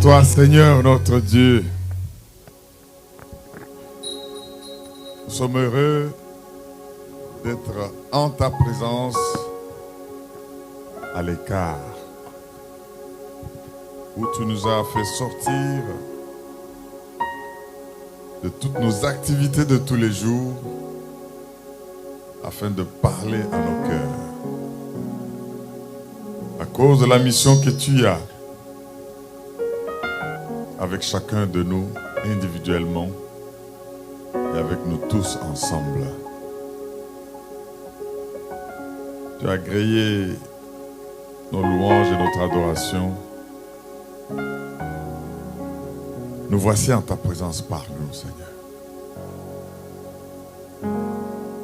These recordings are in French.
toi, Seigneur, notre Dieu. Nous sommes heureux d'être en ta présence à l'écart, où tu nous as fait sortir de toutes nos activités de tous les jours afin de parler à nos cœurs. À cause de la mission que tu as avec chacun de nous individuellement et avec nous tous ensemble. Tu as agréé nos louanges et notre adoration. Nous voici en ta présence, parle-nous, Seigneur.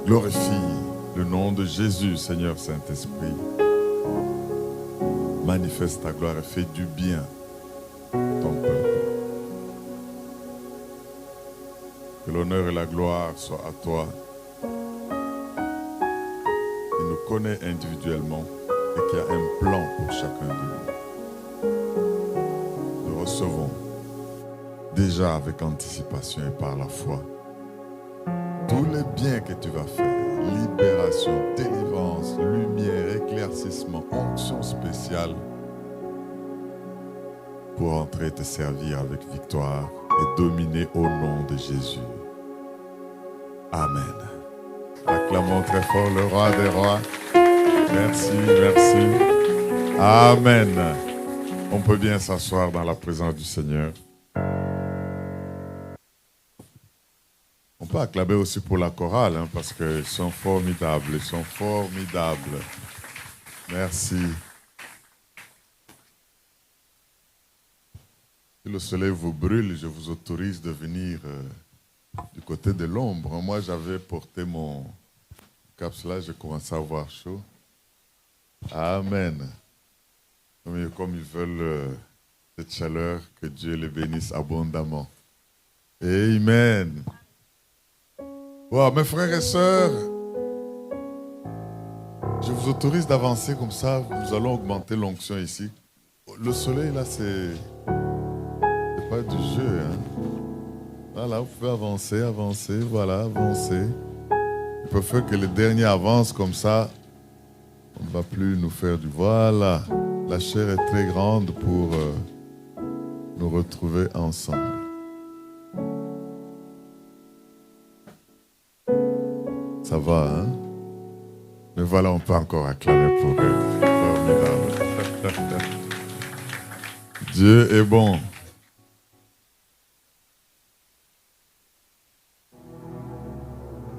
Glorifie le nom de Jésus, Seigneur Saint-Esprit. Manifeste ta gloire et fais du bien à ton peuple. Que l'honneur et la gloire soient à toi. Il nous connaît individuellement et qu'il y a un plan pour chacun de nous. Nous recevons déjà avec anticipation et par la foi tous les biens que tu vas faire. Libération, délivrance, lumière, éclaircissement, onction spéciale pour entrer te servir avec victoire et dominer au nom de Jésus. Amen. Acclamons très fort le roi des rois. Merci, merci. Amen. On peut bien s'asseoir dans la présence du Seigneur. On peut acclamer aussi pour la chorale, parce qu'ils sont formidables, ils sont formidables. Merci. Si le soleil vous brûle, je vous autorise de venir du côté de l'ombre. Moi, j'avais porté mon capsule, j'ai commencé à avoir chaud. Amen. Comme ils veulent cette chaleur, que Dieu les bénisse abondamment. Amen. Wow, mes frères et sœurs, je vous autorise d'avancer comme ça. Nous allons augmenter l'onction ici. Le soleil, là, c'est pas du jeu. Voilà, vous pouvez avancer, avancer, voilà, avancer. Il peut faire que les derniers avancent comme ça. On ne va plus nous faire du voilà. La chair est très grande pour nous retrouver ensemble. Ça va, hein? Mais voilà, on peut encore acclamer pour elle. Formidable. Dieu est bon.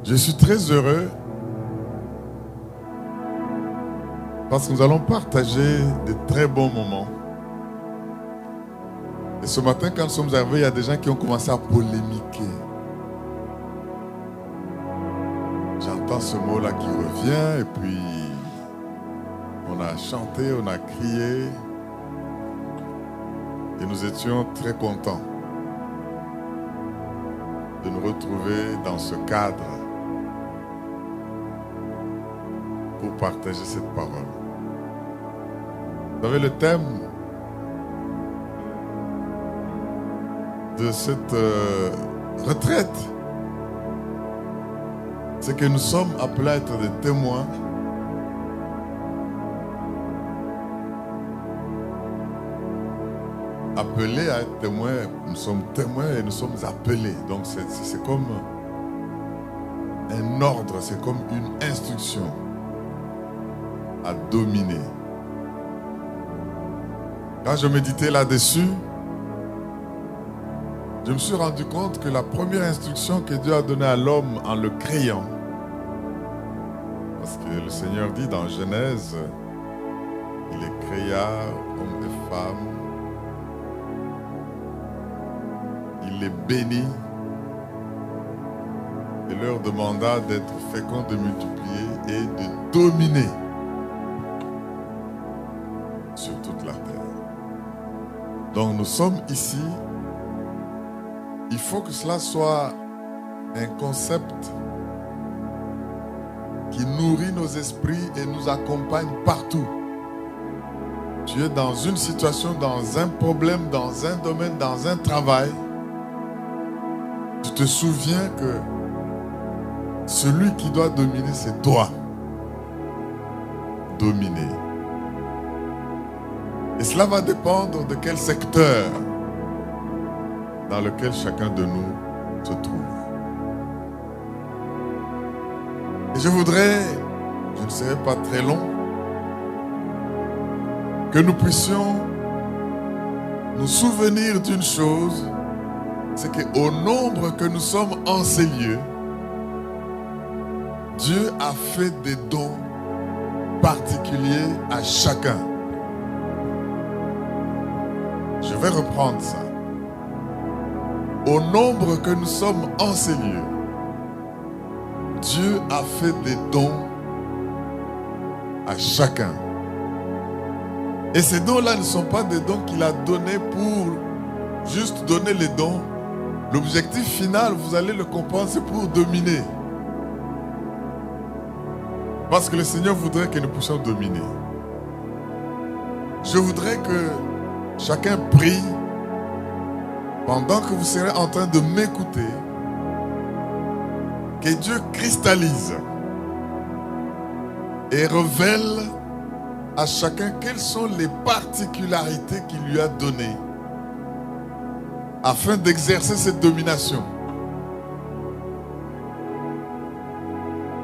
Je suis très heureux parce que nous allons partager de très bons moments. Et ce matin, quand nous sommes arrivés, il y a des gens qui ont commencé à polémiquer. J'entends ce mot-là qui revient et puis on a chanté, on a crié et nous étions très contents de nous retrouver dans ce cadre pour partager cette parole. Vous savez, le thème de cette retraite, c'est que nous sommes appelés à être des témoins appelés à être témoins. Nous sommes témoins et nous sommes appelés. Donc c'est comme un ordre, c'est comme une instruction à dominer. Quand je méditais là-dessus, je me suis rendu compte que la première instruction que Dieu a donnée à l'homme en le créant, parce que le Seigneur dit dans Genèse, il les créa, hommes et femmes, il les bénit et leur demanda d'être féconds, de multiplier et de dominer sur toute la terre. Donc nous sommes ici. Il faut que cela soit un concept qui nourrit nos esprits et nous accompagne partout. Tu es dans une situation, dans un problème, dans un domaine, dans un travail. Tu te souviens que celui qui doit dominer, c'est toi. Dominer. Et cela va dépendre de quel secteur dans lequel chacun de nous se trouve. Et je voudrais, je ne serai pas très long, que nous puissions nous souvenir d'une chose, c'est qu'au nombre que nous sommes en ces lieux, Dieu a fait des dons particuliers à chacun. Je vais reprendre ça. Au nombre que nous sommes en ces lieux, Dieu a fait des dons à chacun. Et ces dons-là ne sont pas des dons qu'il a donnés pour juste donner les dons. L'objectif final, vous allez le comprendre, c'est pour dominer. Parce que le Seigneur voudrait que nous puissions dominer. Je voudrais que chacun prie pendant que vous serez en train de m'écouter, que Dieu cristallise et révèle à chacun quelles sont les particularités qu'il lui a données afin d'exercer cette domination.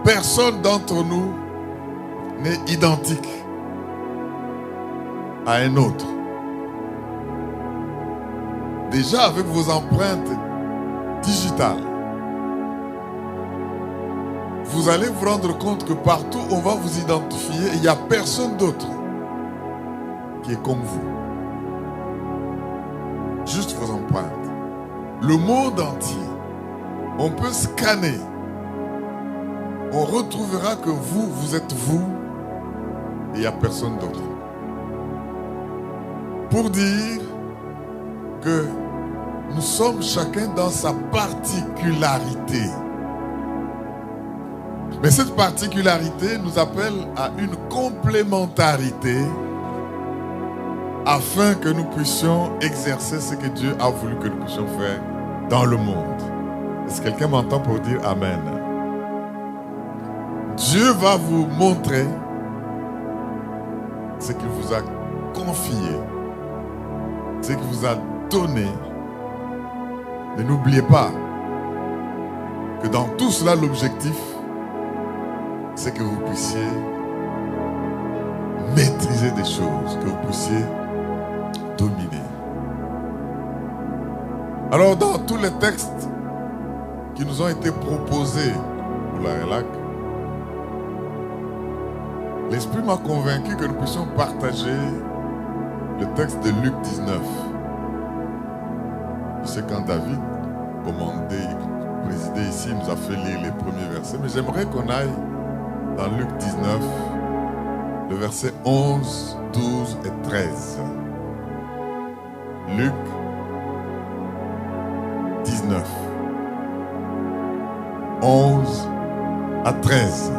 Personne d'entre nous n'est identique à un autre. Déjà avec vos empreintes digitales, vous allez vous rendre compte que partout on va vous identifier, il n'y a personne d'autre qui est comme vous. Juste vos empreintes. Le monde entier, on peut scanner. On retrouvera que vous, vous êtes vous et il n'y a personne d'autre. Pour dire que nous sommes chacun dans sa particularité. Mais cette particularité nous appelle à une complémentarité afin que nous puissions exercer ce que Dieu a voulu que nous puissions faire dans le monde. Est-ce que quelqu'un m'entend pour dire Amen? Dieu va vous montrer ce qu'il vous a confié, ce qu'il vous a donné. Mais n'oubliez pas que dans tout cela, l'objectif, c'est que vous puissiez maîtriser des choses, que vous puissiez dominer. Alors, dans tous les textes qui nous ont été proposés pour la RELAC, l'Esprit m'a convaincu que nous puissions partager le texte de Luc 19. Je sais quand David présidait ici, il nous a fait lire les premiers versets, mais j'aimerais qu'on aille dans Luc 19, le verset 11, 12 et 13. Luc 19, 11 à 13.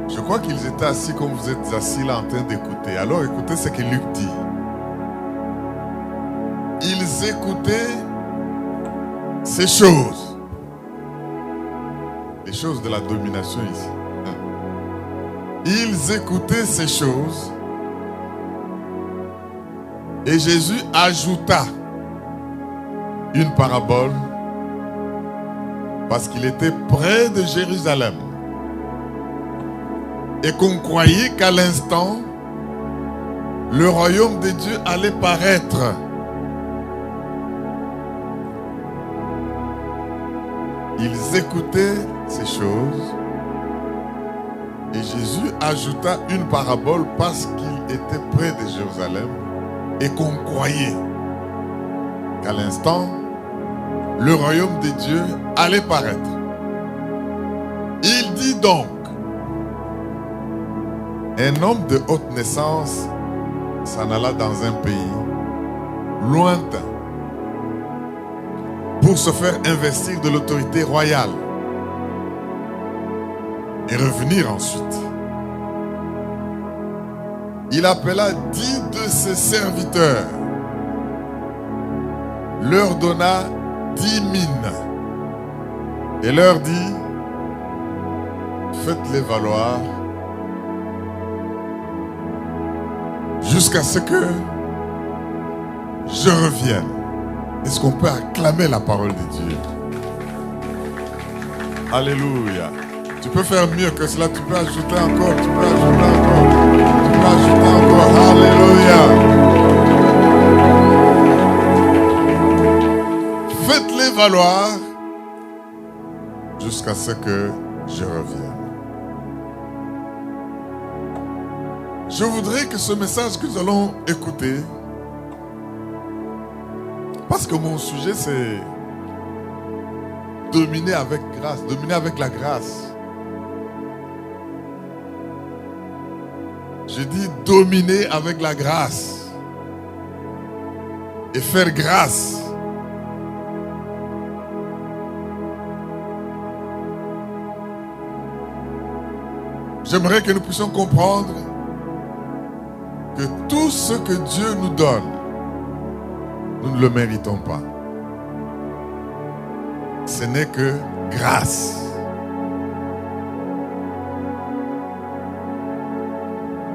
Je crois qu'ils étaient assis comme vous êtes assis là en train d'écouter. Alors écoutez ce que Luc dit. Ils écoutaient ces choses. Les choses de la domination ici. Ils écoutaient ces choses. Et Jésus ajouta une parabole parce qu'il était près de Jérusalem. Et qu'on croyait qu'à l'instant, le royaume de Dieu allait paraître. Ils écoutaient ces choses et Jésus ajouta une parabole parce qu'il était près de Jérusalem et qu'on croyait qu'à l'instant, le royaume de Dieu allait paraître. Il dit donc, un homme de haute naissance s'en alla dans un pays lointain pour se faire investir de l'autorité royale et revenir ensuite. il appela 10 de ses serviteurs, leur donna 10 mines et leur dit, faites-les valoir jusqu'à ce que je revienne. Est-ce qu'on peut acclamer la parole de Dieu? Alléluia. Tu peux faire mieux que cela, tu peux ajouter encore, tu peux ajouter encore, tu peux ajouter encore. Alléluia. Faites-les valoir jusqu'à ce que je revienne. Je voudrais que ce message que nous allons écouter, parce que mon sujet c'est dominer avec grâce, dominer avec la grâce. Je dis dominer avec la grâce et faire grâce. J'aimerais que nous puissions comprendre que tout ce que Dieu nous donne, nous ne le méritons pas. Ce n'est que grâce.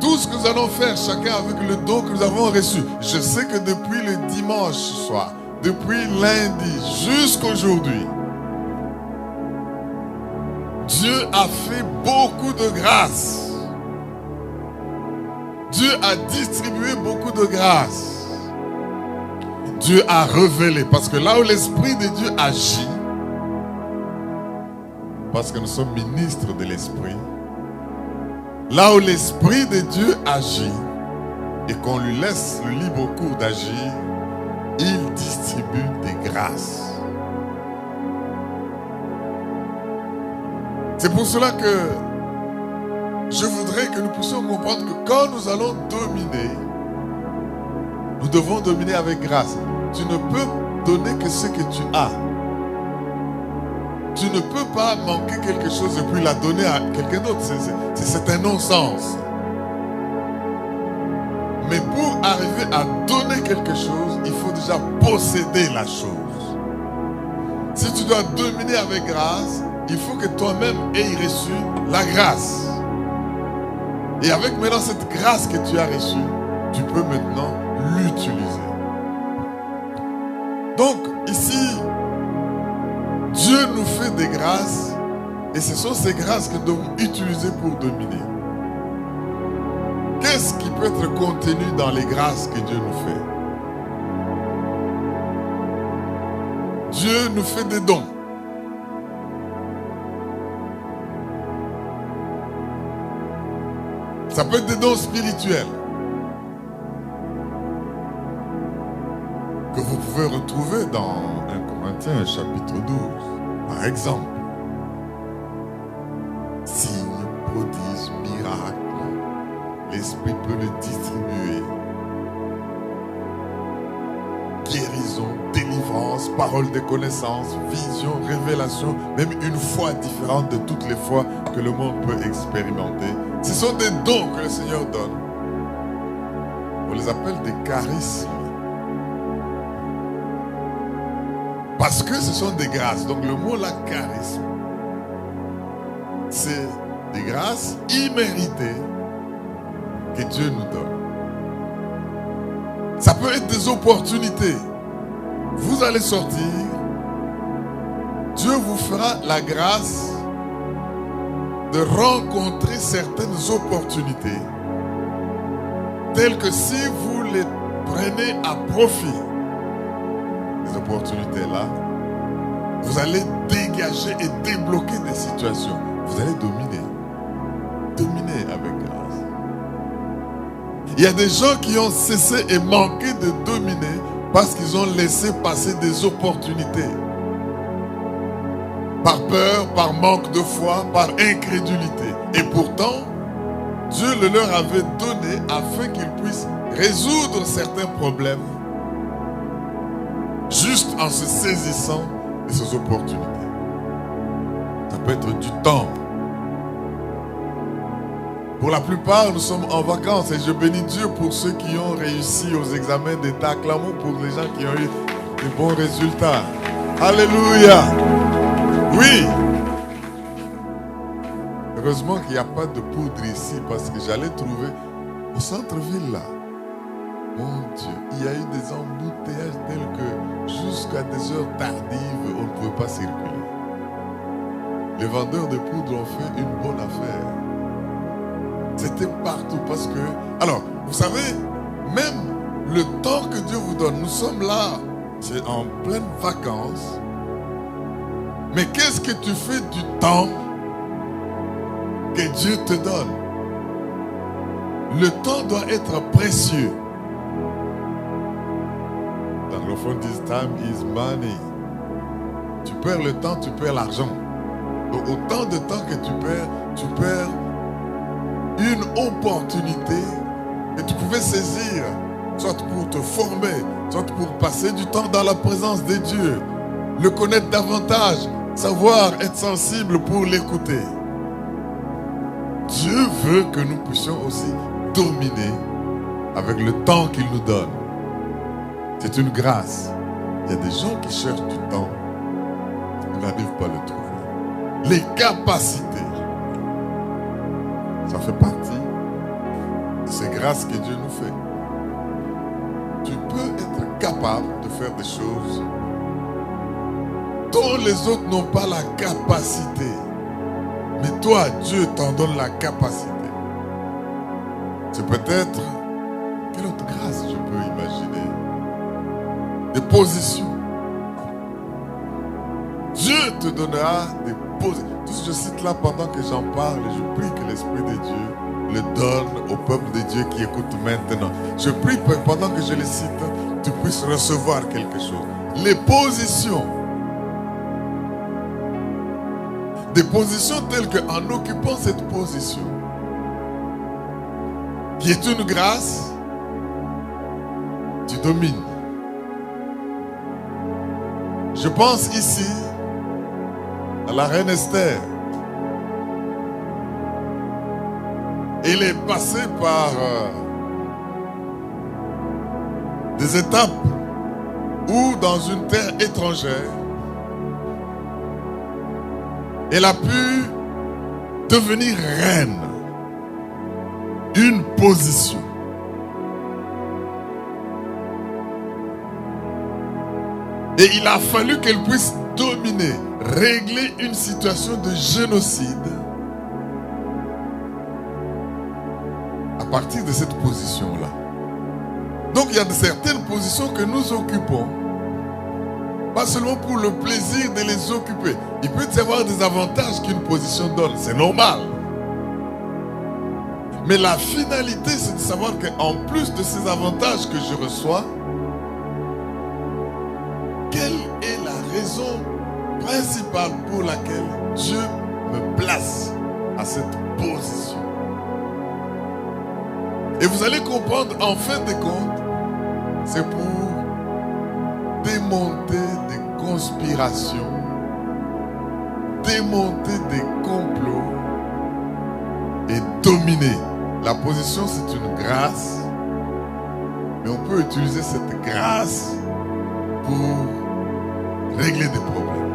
Tout ce que nous allons faire, chacun avec le don que nous avons reçu. Je sais que depuis le dimanche soir, depuis lundi jusqu'aujourd'hui, Dieu a fait beaucoup de grâce. Dieu a distribué beaucoup de grâce. Dieu a révélé. Parce que là où l'Esprit de Dieu agit, parce que nous sommes ministres de l'Esprit, là où l'Esprit de Dieu agit et qu'on lui laisse le libre cours d'agir, il distribue des grâces. C'est pour cela que je voudrais que nous puissions comprendre que quand nous allons dominer, nous devons dominer avec grâce. Tu ne peux donner que ce que tu as. Tu ne peux pas manquer quelque chose et puis la donner à quelqu'un d'autre. C'est un non-sens. Mais pour arriver à donner quelque chose, il faut déjà posséder la chose. Si tu dois dominer avec grâce, il faut que toi-même aies reçu la grâce. Et avec maintenant cette grâce que tu as reçue, tu peux maintenant l'utiliser. Donc ici, Dieu nous fait des grâces et ce sont ces grâces que nous devons utiliser pour dominer. Qu'est-ce qui peut être contenu dans les grâces que Dieu nous fait? Dieu nous fait des dons. Ça peut être des dons spirituels que vous pouvez retrouver dans 1 Corinthiens chapitre 12. Par exemple, signes, prodiges, miracles, l'Esprit peut le distribuer. Guérison, délivrance, parole de connaissance, vision, révélation, même une foi différente de toutes les fois que le monde peut expérimenter. Ce sont des dons que le Seigneur donne. On les appelle des charismes. Parce que ce sont des grâces. Donc le mot là, charisme, c'est des grâces imméritées que Dieu nous donne. Ça peut être des opportunités. Vous allez sortir. Dieu vous fera la grâce de rencontrer certaines opportunités telles que si vous les prenez à profit, ces opportunités-là, vous allez dégager et débloquer des situations. Vous allez dominer. Dominer avec grâce. Il y a des gens qui ont cessé et manqué de dominer parce qu'ils ont laissé passer des opportunités. Par peur, par manque de foi, par incrédulité. Et pourtant, Dieu le leur avait donné afin qu'ils puissent résoudre certains problèmes juste en se saisissant de ces opportunités. Ça peut être du temps. Pour la plupart, nous sommes en vacances et je bénis Dieu pour ceux qui ont réussi aux examens d'État. Acclamons pour les gens qui ont eu de bons résultats. Alléluia. Oui. Heureusement qu'il n'y a pas de poudre ici parce que j'allais trouver au centre-ville là. Mon Dieu, il y a eu des embouteillages tels que jusqu'à des heures tardives, on ne pouvait pas circuler. Les vendeurs de poudre ont fait une bonne affaire. C'était partout parce que... Alors, vous savez, même le temps que Dieu vous donne, nous sommes là, c'est en pleine vacances. Mais qu'est-ce que tu fais du temps que Dieu te donne? Le temps doit être précieux. L'anglophone dit time is money. Tu perds le temps, tu perds l'argent. Donc autant de temps que tu perds une opportunité que tu pouvais saisir, soit pour te former, soit pour passer du temps dans la présence de Dieu, le connaître davantage, savoir être sensible pour l'écouter. Dieu veut que nous puissions aussi dominer avec le temps qu'il nous donne. C'est une grâce. Il y a des gens qui cherchent du temps, ils n'arrivent pas à le trouver. Les capacités, ça fait partie de ces grâces que Dieu nous fait. Tu peux être capable de faire des choses dont les autres n'ont pas la capacité. Mais toi, Dieu t'en donne la capacité. C'est peut-être, quelle autre grâce je peux imaginer? Des positions. Dieu te donnera des positions. Tout ce que je cite là pendant que j'en parle, je prie que l'Esprit de Dieu le donne au peuple de Dieu qui écoute maintenant. Je prie que pendant que je les cite, tu puisses recevoir quelque chose. Les positions. Des positions telles qu'en occupant cette position, qui est une grâce, tu domines. Je pense ici à la reine Esther. Elle est passée par des étapes où dans une terre étrangère, elle a pu devenir reine. Une position. Et il a fallu qu'elle puisse dominer, régler une situation de génocide à partir de cette position-là. Donc il y a certaines positions que nous occupons, pas seulement pour le plaisir de les occuper. Il peut y avoir des avantages qu'une position donne, c'est normal. Mais la finalité, c'est de savoir qu'en plus de ces avantages que je reçois, quelle est la raison principale pour laquelle Dieu me place à cette position? Et vous allez comprendre, en fin de compte, c'est pour démonter des conspirations, démonter des complots et dominer. La position, c'est une grâce, mais on peut utiliser cette grâce pour régler des problèmes,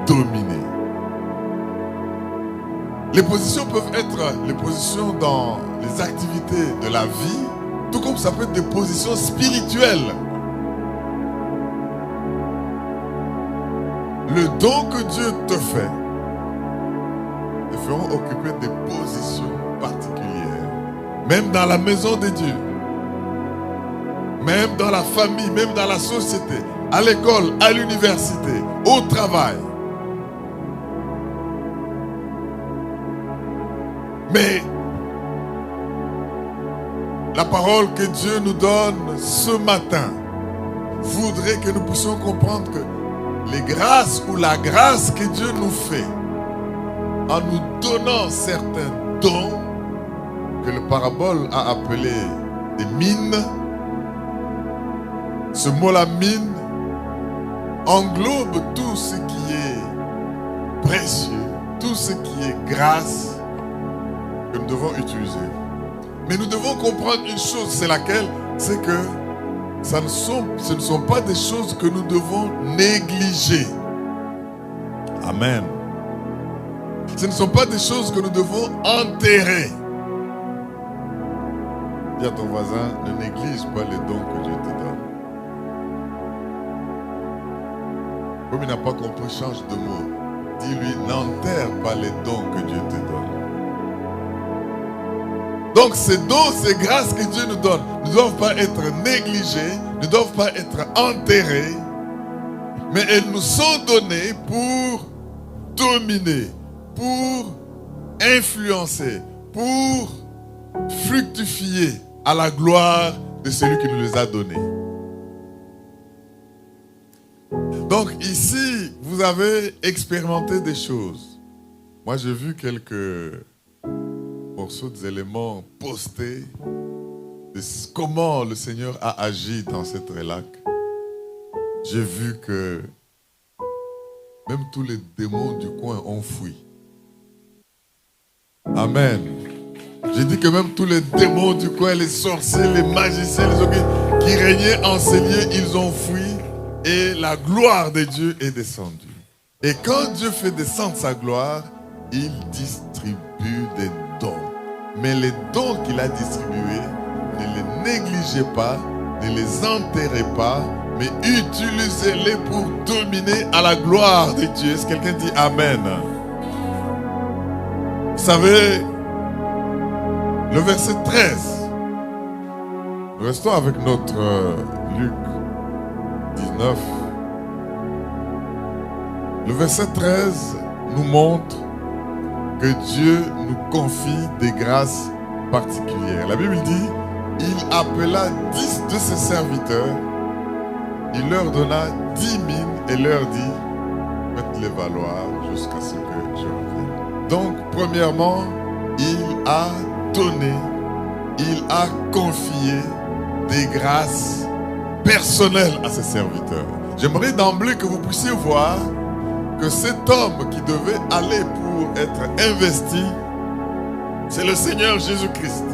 dominer. Les positions peuvent être les positions dans les activités de la vie, tout comme ça peut être des positions spirituelles. Le don que Dieu te fait te feront occuper des positions particulières. Même dans la maison de Dieu, même dans la famille, même dans la société, à l'école, à l'université, au travail. Mais la parole que Dieu nous donne ce matin voudrait que nous puissions comprendre que les grâces ou la grâce que Dieu nous fait en nous donnant certains dons que le parabole a appelé des mines. Ce mot-là, mine, englobe tout ce qui est précieux, tout ce qui est grâce que nous devons utiliser. Mais nous devons comprendre une chose, c'est laquelle? C'est que ce ne sont pas des choses que nous devons négliger. Amen. Ce ne sont pas des choses que nous devons enterrer. Dis à ton voisin, ne néglige pas les dons que Dieu te donne. Comme il n'a pas compris, change de mot. Dis-lui, n'enterre pas les dons que Dieu te donne. Donc ces dons, ces grâces que Dieu nous donne ne doivent pas être négligées, ne doivent pas être enterrées, mais elles nous sont données pour dominer, pour influencer, pour fructifier à la gloire de celui qui nous les a donnés. Donc ici, vous avez expérimenté des choses. Moi, j'ai vu quelques morceaux d'éléments postés de comment le Seigneur a agi dans cette relac. J'ai vu que même tous les démons du coin ont fui. Amen. J'ai dit que même tous les démons du coin, les sorciers, les magiciens, les occultes qui régnaient en ces lieux, ils ont fui et la gloire de Dieu est descendue. Et quand Dieu fait descendre sa gloire, il distribue des dons. Mais les dons qu'il a distribués, ne les négligez pas, ne les enterrez pas, mais utilisez-les pour dominer à la gloire de Dieu. Est-ce que quelqu'un dit Amen? Vous savez, le verset 13. Nous restons avec notre Luc 19. Le verset 13 nous montre que Dieu nous confie des grâces particulières. La Bible dit, il appela 10 de ses serviteurs, il leur donna 10 mines et leur dit, faites-les valoir jusqu'à ce que je revienne. Donc, premièrement, il a donné, il a confié des grâces personnelles à ses serviteurs. J'aimerais d'emblée que vous puissiez voir que cet homme qui devait aller pour être investi, c'est le Seigneur Jésus-Christ.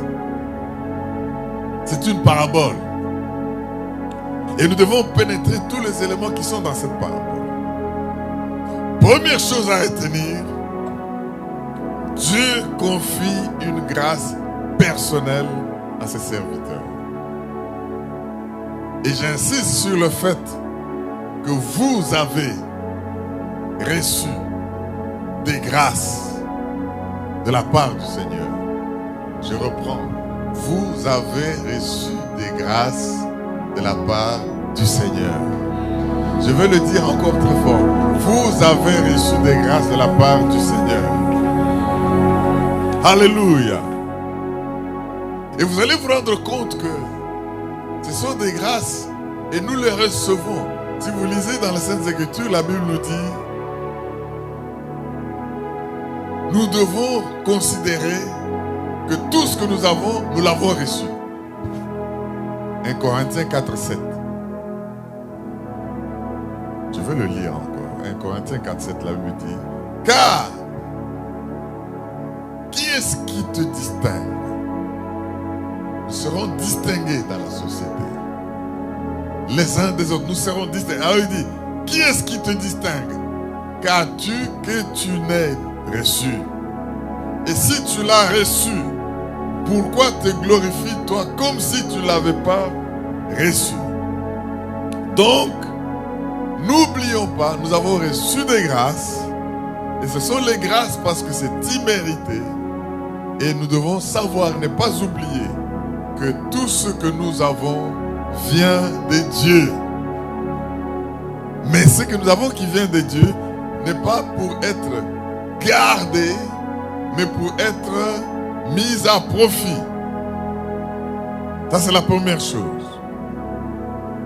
C'est une parabole. Et nous devons pénétrer tous les éléments qui sont dans cette parabole. Première chose à retenir, Dieu confie une grâce personnelle à ses serviteurs. Et j'insiste sur le fait que vous avez reçu des grâces de la part du Seigneur. Je reprends. Vous avez reçu des grâces de la part du Seigneur. Je vais le dire encore très fort. Vous avez reçu des grâces de la part du Seigneur. Alléluia. Et vous allez vous rendre compte que ce sont des grâces et nous les recevons. Si vous lisez dans les Saintes Écritures, la Bible nous dit, nous devons considérer que tout ce que nous avons, nous l'avons reçu. 1 Corinthiens 4, 7. Je vais le lire encore. 1 Corinthiens 4, 7, la Bible dit, car qui est-ce qui te distingue? Nous serons distingués dans la société. Les uns des autres, nous serons distingués. Alors il dit, qui est-ce qui te distingue? Qu'as-tu que tu n'aies reçu? Et si tu l'as reçu, pourquoi te glorifies-toi comme si tu ne l'avais pas reçu? Donc, n'oublions pas, nous avons reçu des grâces. Et ce sont les grâces parce que c'est immérité. Et nous devons savoir, ne pas oublier que tout ce que nous avons vient de Dieu. Mais ce que nous avons qui vient de Dieu n'est pas pour être gardé, mais pour être mis à profit. Ça, c'est la première chose.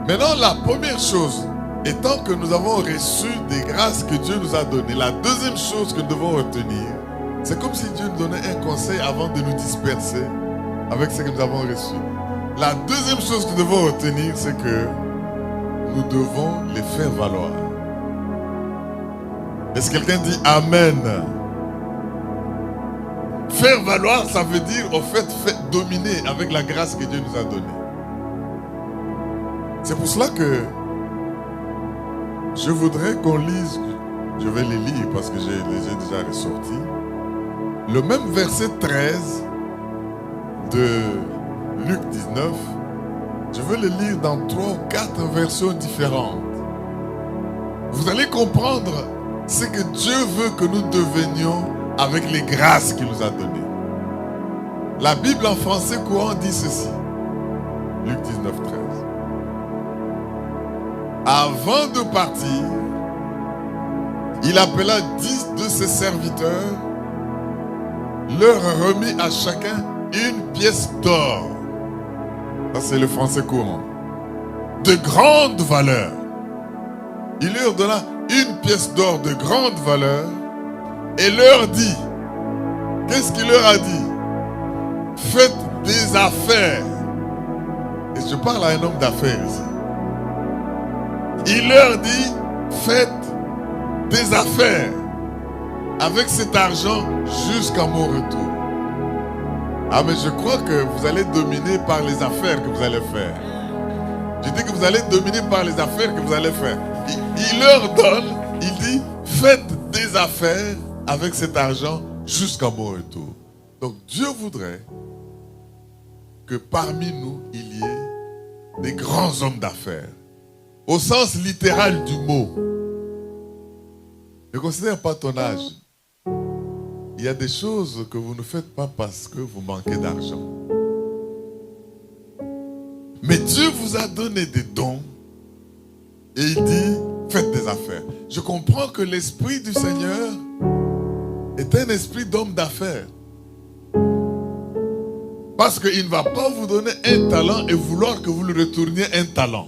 Maintenant, la première chose, étant que nous avons reçu des grâces que Dieu nous a données, la deuxième chose que nous devons retenir, c'est comme si Dieu nous donnait un conseil avant de nous disperser avec ce que nous avons reçu. La deuxième chose que nous devons retenir, c'est que nous devons les faire valoir. Est-ce que quelqu'un dit Amen? Faire valoir, ça veut dire, au fait, dominer avec la grâce que Dieu nous a donnée. C'est pour cela que je voudrais qu'on lise, je vais les lire parce que je les ai déjà ressortis, le même verset 13 de Luc 19, je veux le lire dans 3 ou 4 versions différentes. Vous allez comprendre ce que Dieu veut que nous devenions avec les grâces qu'il nous a données. La Bible en français courant dit ceci. Luc 19, 13. Avant de partir, il appela 10 de ses serviteurs, leur remit à chacun une pièce d'or. Ça, c'est le français courant. De grande valeur. Il leur donna une pièce d'or de grande valeur et leur dit, qu'est-ce qu'il leur a dit? Faites des affaires. Et je parle à un homme d'affaires ici. Il leur dit, faites des affaires avec cet argent jusqu'à mon retour. Ah, mais je crois que vous allez dominer par les affaires que vous allez faire. Je dis que vous allez dominer par les affaires que vous allez faire. Il leur donne, il dit, faites des affaires avec cet argent jusqu'à mon retour. Donc Dieu voudrait que parmi nous, il y ait des grands hommes d'affaires. Au sens littéral du mot. Ne considère pas ton âge. Il y a des choses que vous ne faites pas parce que vous manquez d'argent. Mais Dieu vous a donné des dons et il dit, faites des affaires. Je comprends que l'esprit du Seigneur est un esprit d'homme d'affaires. Parce qu'il ne va pas vous donner un talent et vouloir que vous lui retourniez un talent.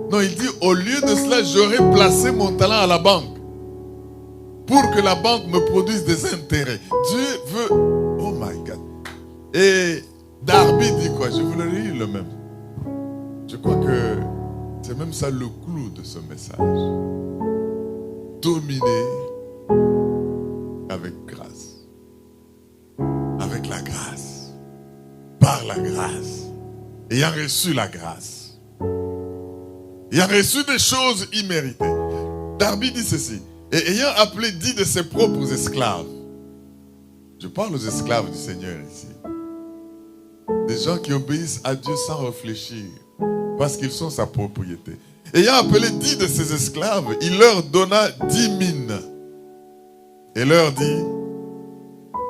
Non, il dit, au lieu de cela, j'aurais placé mon talent à la banque pour que la banque me produise des intérêts. Dieu veut... Oh my God. Et Darby dit quoi? Je vous le lis le même. Je crois que c'est même ça le clou de ce message. Dominer avec grâce. Avec la grâce. Par la grâce. Ayant reçu la grâce. Ayant reçu des choses imméritées. Darby dit ceci. Et ayant appelé 10 de ses propres esclaves. Je parle aux esclaves du Seigneur ici. Des gens qui obéissent à Dieu sans réfléchir. Parce qu'ils sont sa propriété. Ayant appelé 10 de ses esclaves, il leur donna 10 mines. Et leur dit,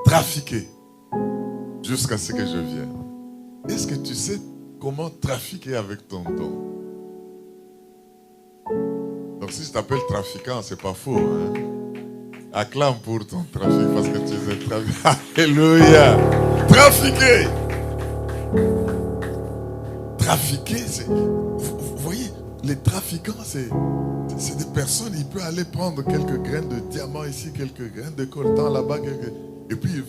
trafiquez jusqu'à ce que je vienne. Est-ce que tu sais comment trafiquer avec ton don? Donc si je t'appelle trafiquant, c'est pas faux. Hein? Acclame pour ton trafic parce que tu es un trafiquant. Alléluia. Trafiquer. Trafiquer, c'est... Vous voyez, les trafiquants, c'est des personnes, il peut aller prendre quelques graines de diamant ici, quelques graines de coltan là-bas, et puis il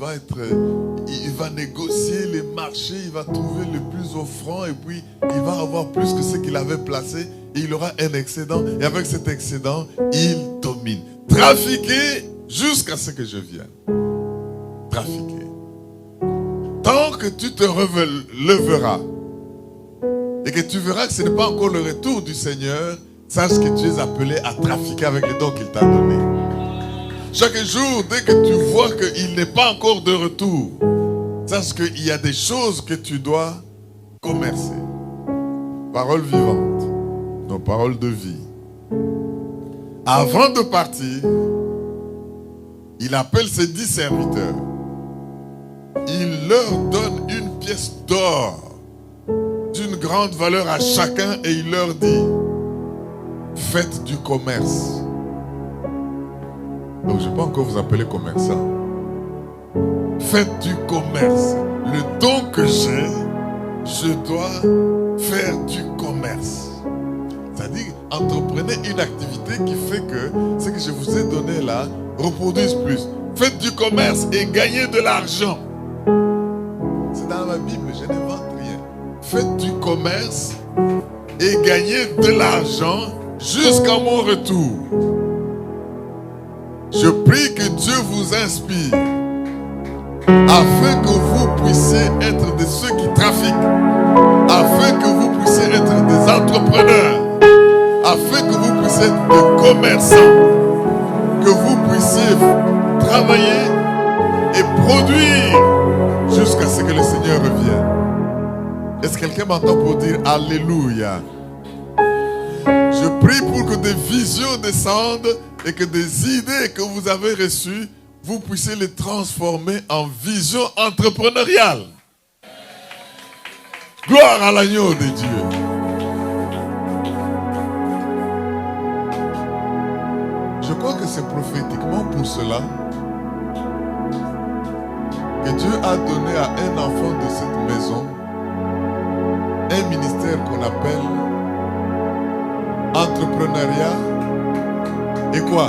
va négocier les marchés, il va trouver le plus offrant, et puis il va avoir plus que ce qu'il avait placé, et il aura un excédent, et avec cet excédent, il domine. Trafiquer jusqu'à ce que je vienne. Trafiquer. Tant que tu te releveras, et que tu verras que ce n'est pas encore le retour du Seigneur, sache que tu es appelé à trafiquer avec les dons qu'il t'a donnés. Chaque jour, dès que tu vois qu'il n'est pas encore de retour, sache qu'il y a des choses que tu dois commercer. Parole vivante, nos paroles de vie. Avant de partir, il appelle ses 10 serviteurs. Il leur donne une pièce d'or d'une grande valeur à chacun et il leur dit, faites du commerce. Donc je ne peux pas encore vous appeler commerçant. Faites du commerce. Le don que j'ai, je dois faire du commerce. C'est-à-dire, entreprenez une activité qui fait que ce que je vous ai donné là reproduise plus. Faites du commerce et gagnez de l'argent. C'est dans ma Bible, je n'invente rien. Faites du commerce et gagnez de l'argent jusqu'à mon retour. Je prie que Dieu vous inspire afin que vous puissiez être de ceux qui trafiquent, afin que vous puissiez être des entrepreneurs, afin que vous puissiez être des commerçants, que vous puissiez travailler et produire jusqu'à ce que le Seigneur revienne. Est-ce que quelqu'un m'entend pour dire Alléluia? Je prie pour que des visions descendent et que des idées que vous avez reçues, vous puissiez les transformer en vision entrepreneuriale. Gloire à l'agneau de Dieu. Je crois que c'est prophétiquement pour cela que Dieu a donné à un enfant de cette maison un ministère qu'on appelle entrepreneuriat et quoi?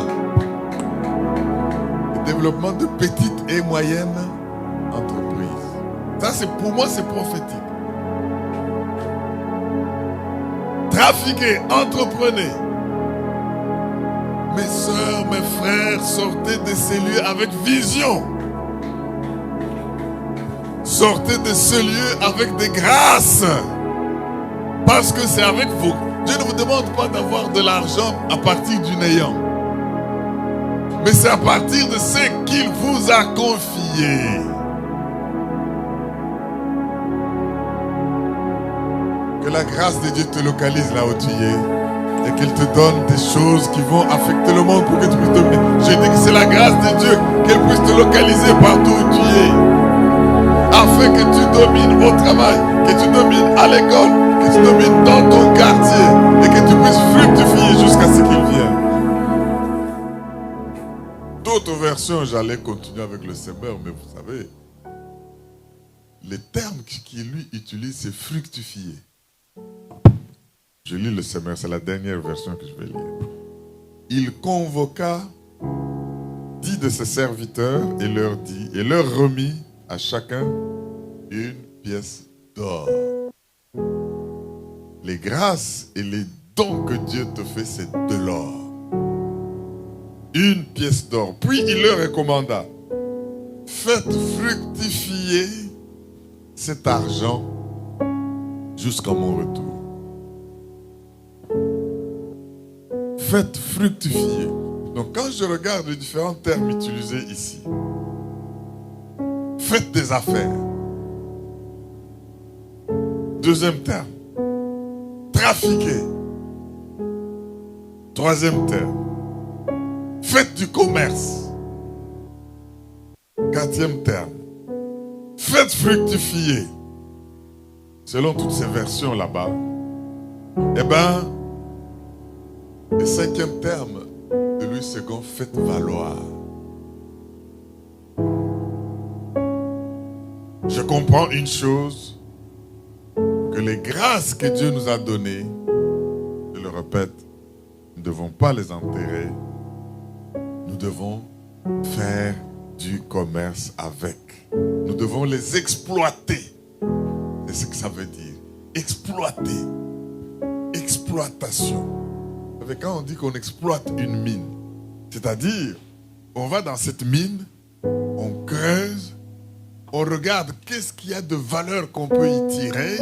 Le développement de petites et moyennes entreprises. Ça, c'est pour moi, c'est prophétique. Trafiquez, entreprenez. Mes soeurs, mes frères, sortez de ces lieux avec vision. Sortez de ce lieu avec des grâces. Parce que c'est avec vous. Dieu ne vous demande pas d'avoir de l'argent à partir du néant. Mais c'est à partir de ce qu'il vous a confié. Que la grâce de Dieu te localise là où tu es. Et qu'il te donne des choses qui vont affecter le monde pour que tu puisses dominer. Je dis que c'est la grâce de Dieu qu'elle puisse te localiser partout où tu es. Afin que tu domines au travail, que tu domines à l'école, que tu domines dans ton quartier et que tu puisses fructifier jusqu'à ce qu'il vienne. D'autres versions, j'allais continuer avec le semeur, mais vous savez, les termes qu'il lui utilise, c'est fructifier. Je lis le semeur, c'est la dernière version que je vais lire. Il convoqua 10 de ses serviteurs et leur remit à chacun une pièce d'or. Les grâces et les dons que Dieu te fait, c'est de l'or. Une pièce d'or. Puis il leur recommanda, faites fructifier cet argent jusqu'à mon retour. Faites fructifier. Donc quand je regarde les différents termes utilisés ici, faites des affaires. Deuxième terme, trafiquer. Troisième terme, faites du commerce. Quatrième terme, faites fructifier. Selon toutes ces versions là-bas, eh bien, le cinquième terme de Louis II, faites valoir. Je comprends une chose, que les grâces que Dieu nous a données, je le répète, nous ne devons pas les enterrer, nous devons faire du commerce avec. Nous devons les exploiter. C'est ce que ça veut dire. Exploiter. Exploitation. Vous savez, quand on dit qu'on exploite une mine, c'est-à-dire, on va dans cette mine, on creuse, on regarde qu'est-ce qu'il y a de valeur qu'on peut y tirer,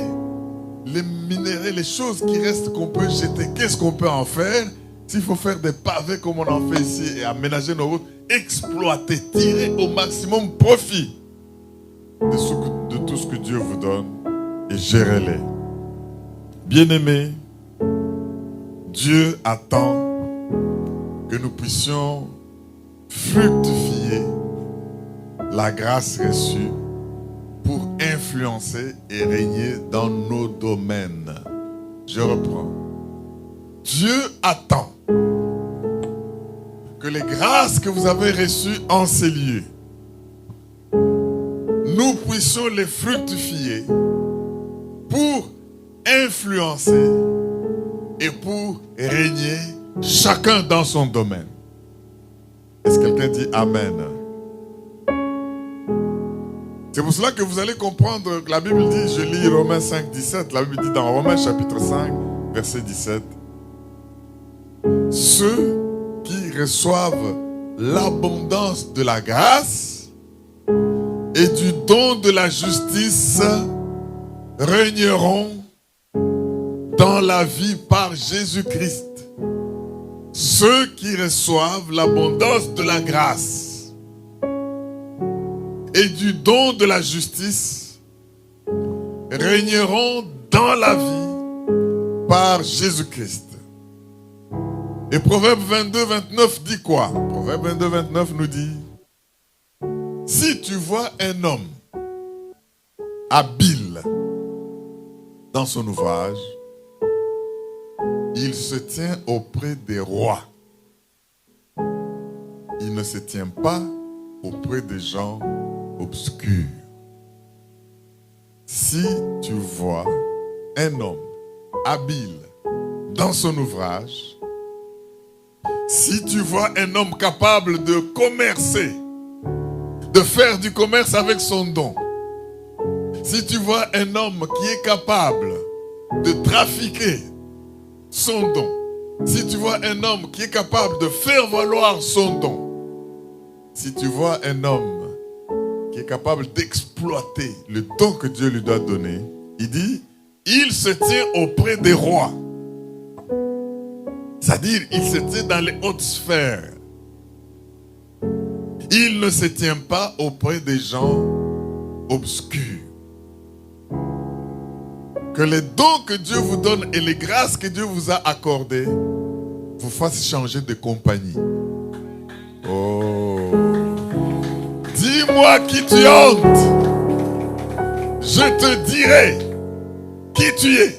les minéraux, les choses qui restent qu'on peut jeter, qu'est-ce qu'on peut en faire. S'il faut faire des pavés comme on en fait ici et aménager nos routes, exploiter, tirer au maximum profit de tout ce que Dieu vous donne et gérez-les. Bien-aimés, Dieu attend que nous puissions fructifier la grâce reçue pour influencer et régner dans nos domaines. Je reprends. Dieu attend que les grâces que vous avez reçues en ces lieux, nous puissions les fructifier pour influencer et pour régner chacun dans son domaine. Est-ce que quelqu'un dit Amen? C'est pour cela que vous allez comprendre que la Bible dit, je lis Romains 5, 17, la Bible dit dans Romains chapitre 5, verset 17, ceux qui reçoivent l'abondance de la grâce et du don de la justice régneront dans la vie par Jésus-Christ ceux qui reçoivent l'abondance de la grâce et du don de la justice régneront dans la vie par Jésus-Christ. Et Proverbe 22, 29 dit quoi? Proverbe 22, 29 nous dit: si tu vois un homme habile dans son ouvrage, il se tient auprès des rois. Il ne se tient pas auprès des gens obscurs. Si tu vois un homme habile dans son ouvrage, si tu vois un homme capable de commercer, de faire du commerce avec son don, si tu vois un homme qui est capable de trafiquer son don, si tu vois un homme qui est capable de faire valoir son don, si tu vois un homme qui est capable d'exploiter le don que Dieu lui doit donner, il dit, il se tient auprès des rois. C'est-à-dire, il se tient dans les hautes sphères. Il ne se tient pas auprès des gens obscurs. Que les dons que Dieu vous donne et les grâces que Dieu vous a accordées vous fassent changer de compagnie. Oh. Dis-moi qui tu hantes. Je te dirai qui tu es.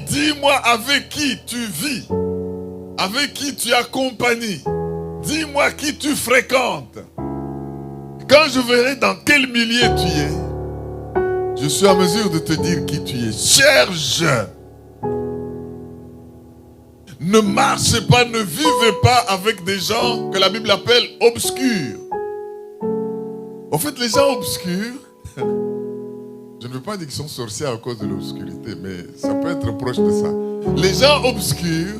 Dis-moi avec qui tu vis, avec qui tu accompagnes. Dis-moi qui tu fréquentes. Quand je verrai dans quel milieu tu es, je suis à mesure de te dire qui tu es. Cherche. Ne marchez pas, ne vivez pas avec des gens que la Bible appelle obscurs. En fait, les gens obscurs, je ne veux pas dire qu'ils sont sorciers à cause de l'obscurité, mais ça peut être proche de ça. Les gens obscurs,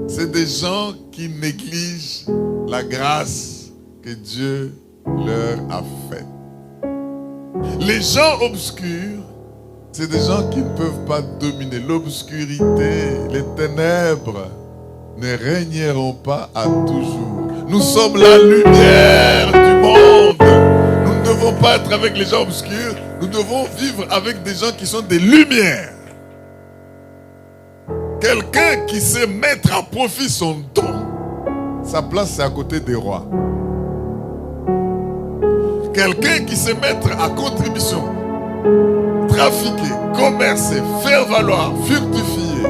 c'est des gens qui négligent la grâce que Dieu leur a faite. Les gens obscurs, c'est des gens qui ne peuvent pas dominer l'obscurité. Les ténèbres ne régneront pas à toujours. Nous sommes la lumière du monde. Nous ne devons pas être avec les gens obscurs. Nous devons vivre avec des gens qui sont des lumières. Quelqu'un qui sait mettre à profit son don, sa place c'est à côté des rois. Quelqu'un qui sait mettre à contribution, trafiquer, commercer, faire valoir, fructifier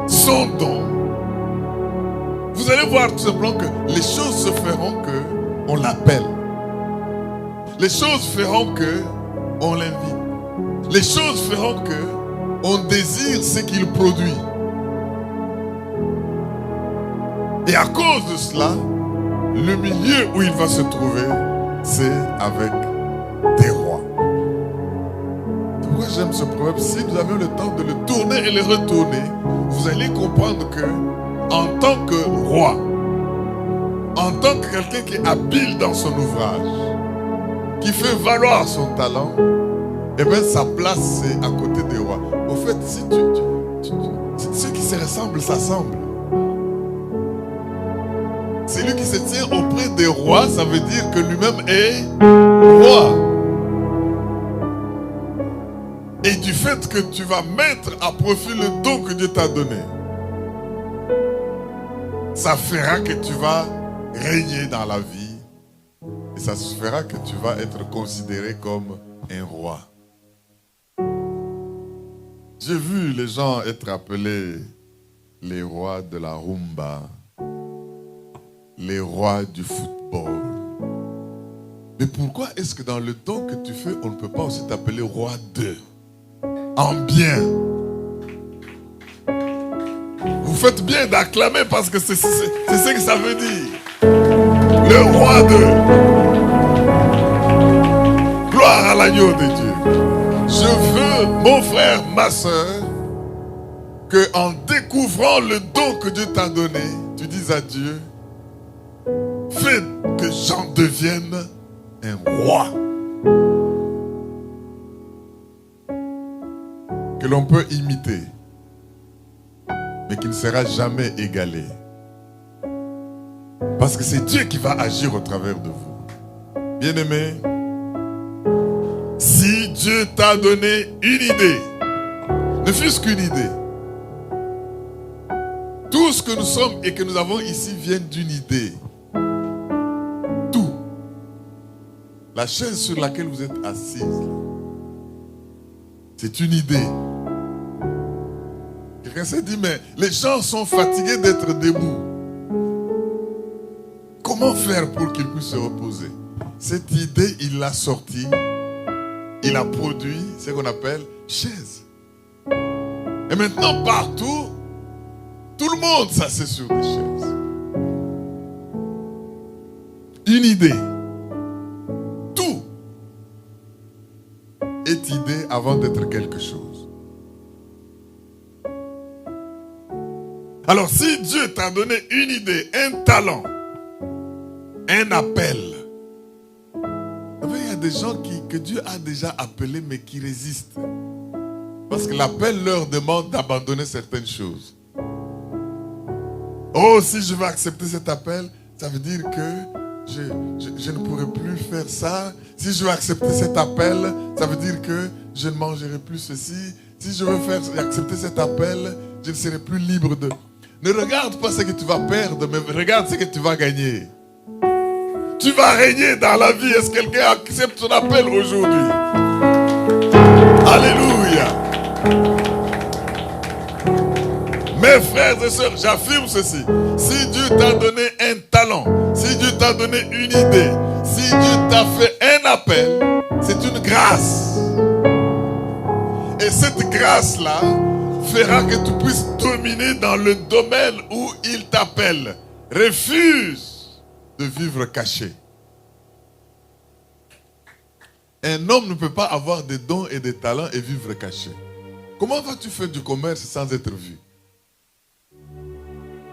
son don. Vous allez voir tout simplement que les choses se feront que on l'appelle. Les choses feront que on l'invite. Les choses feront que on désire ce qu'il produit. Et à cause de cela, le milieu où il va se trouver, c'est avec des rois. Pourquoi j'aime ce proverbe? Si vous avez le temps de le tourner et le retourner, vous allez comprendre que, en tant que roi, en tant que quelqu'un qui est habile dans son ouvrage, qui fait valoir son talent, eh bien sa place c'est à côté des rois. Au fait, si ceux qui se ressemblent s'assemblent. Celui qui se tient auprès des rois, ça veut dire que lui-même est roi. Et du fait que tu vas mettre à profit le don que Dieu t'a donné, ça fera que tu vas régner dans la vie. Et ça fera que tu vas être considéré comme un roi. J'ai vu les gens être appelés les rois de la rumba, les rois du football. Mais pourquoi est-ce que dans le don que tu fais, on ne peut pas aussi t'appeler roi de, en bien? Vous faites bien d'acclamer parce que c'est ce que ça veut dire. Le roi de. Gloire à l'agneau de Dieu. Je veux, mon frère, ma soeur, que en découvrant le don que Dieu t'a donné, tu dises à Dieu, fait que Jean devienne un roi. Que l'on peut imiter, mais qui ne sera jamais égalé. Parce que c'est Dieu qui va agir au travers de vous. Bien-aimé, si Dieu t'a donné une idée, ne fût-ce qu'une idée, tout ce que nous sommes et que nous avons ici vient d'une idée. Tout. La chaise sur laquelle vous êtes assise, c'est une idée. Quelqu'un s'est dit, mais les gens sont fatigués d'être debout. Comment faire pour qu'ils puissent se reposer? Cette idée, il l'a sortie. Il a produit ce qu'on appelle chaise. Et maintenant, partout, tout le monde s'assied sur des chaises. Une idée. Tout est idée avant d'être quelque chose. Alors, si Dieu t'a donné une idée, un talent, un appel, vous savez, il y a des gens que Dieu a déjà appelés mais qui résistent. Parce que l'appel leur demande d'abandonner certaines choses. Oh, si je veux accepter cet appel, ça veut dire que je ne pourrai plus faire ça. Si je veux accepter cet appel, ça veut dire que je ne mangerai plus ceci. Si je veux accepter cet appel, je ne serai plus libre de... Ne regarde pas ce que tu vas perdre, mais regarde ce que tu vas gagner. Tu vas régner dans la vie. Est-ce que quelqu'un accepte son appel aujourd'hui? Alléluia. Mes frères et sœurs, j'affirme ceci. Si Dieu t'a donné un talent, si Dieu t'a donné une idée, si Dieu t'a fait un appel, c'est une grâce. Et cette grâce-là fera que tu puisses dominer dans le domaine où il t'appelle. Refuse de vivre caché. Un homme ne peut pas avoir des dons et des talents et vivre caché. Comment vas-tu faire du commerce sans être vu?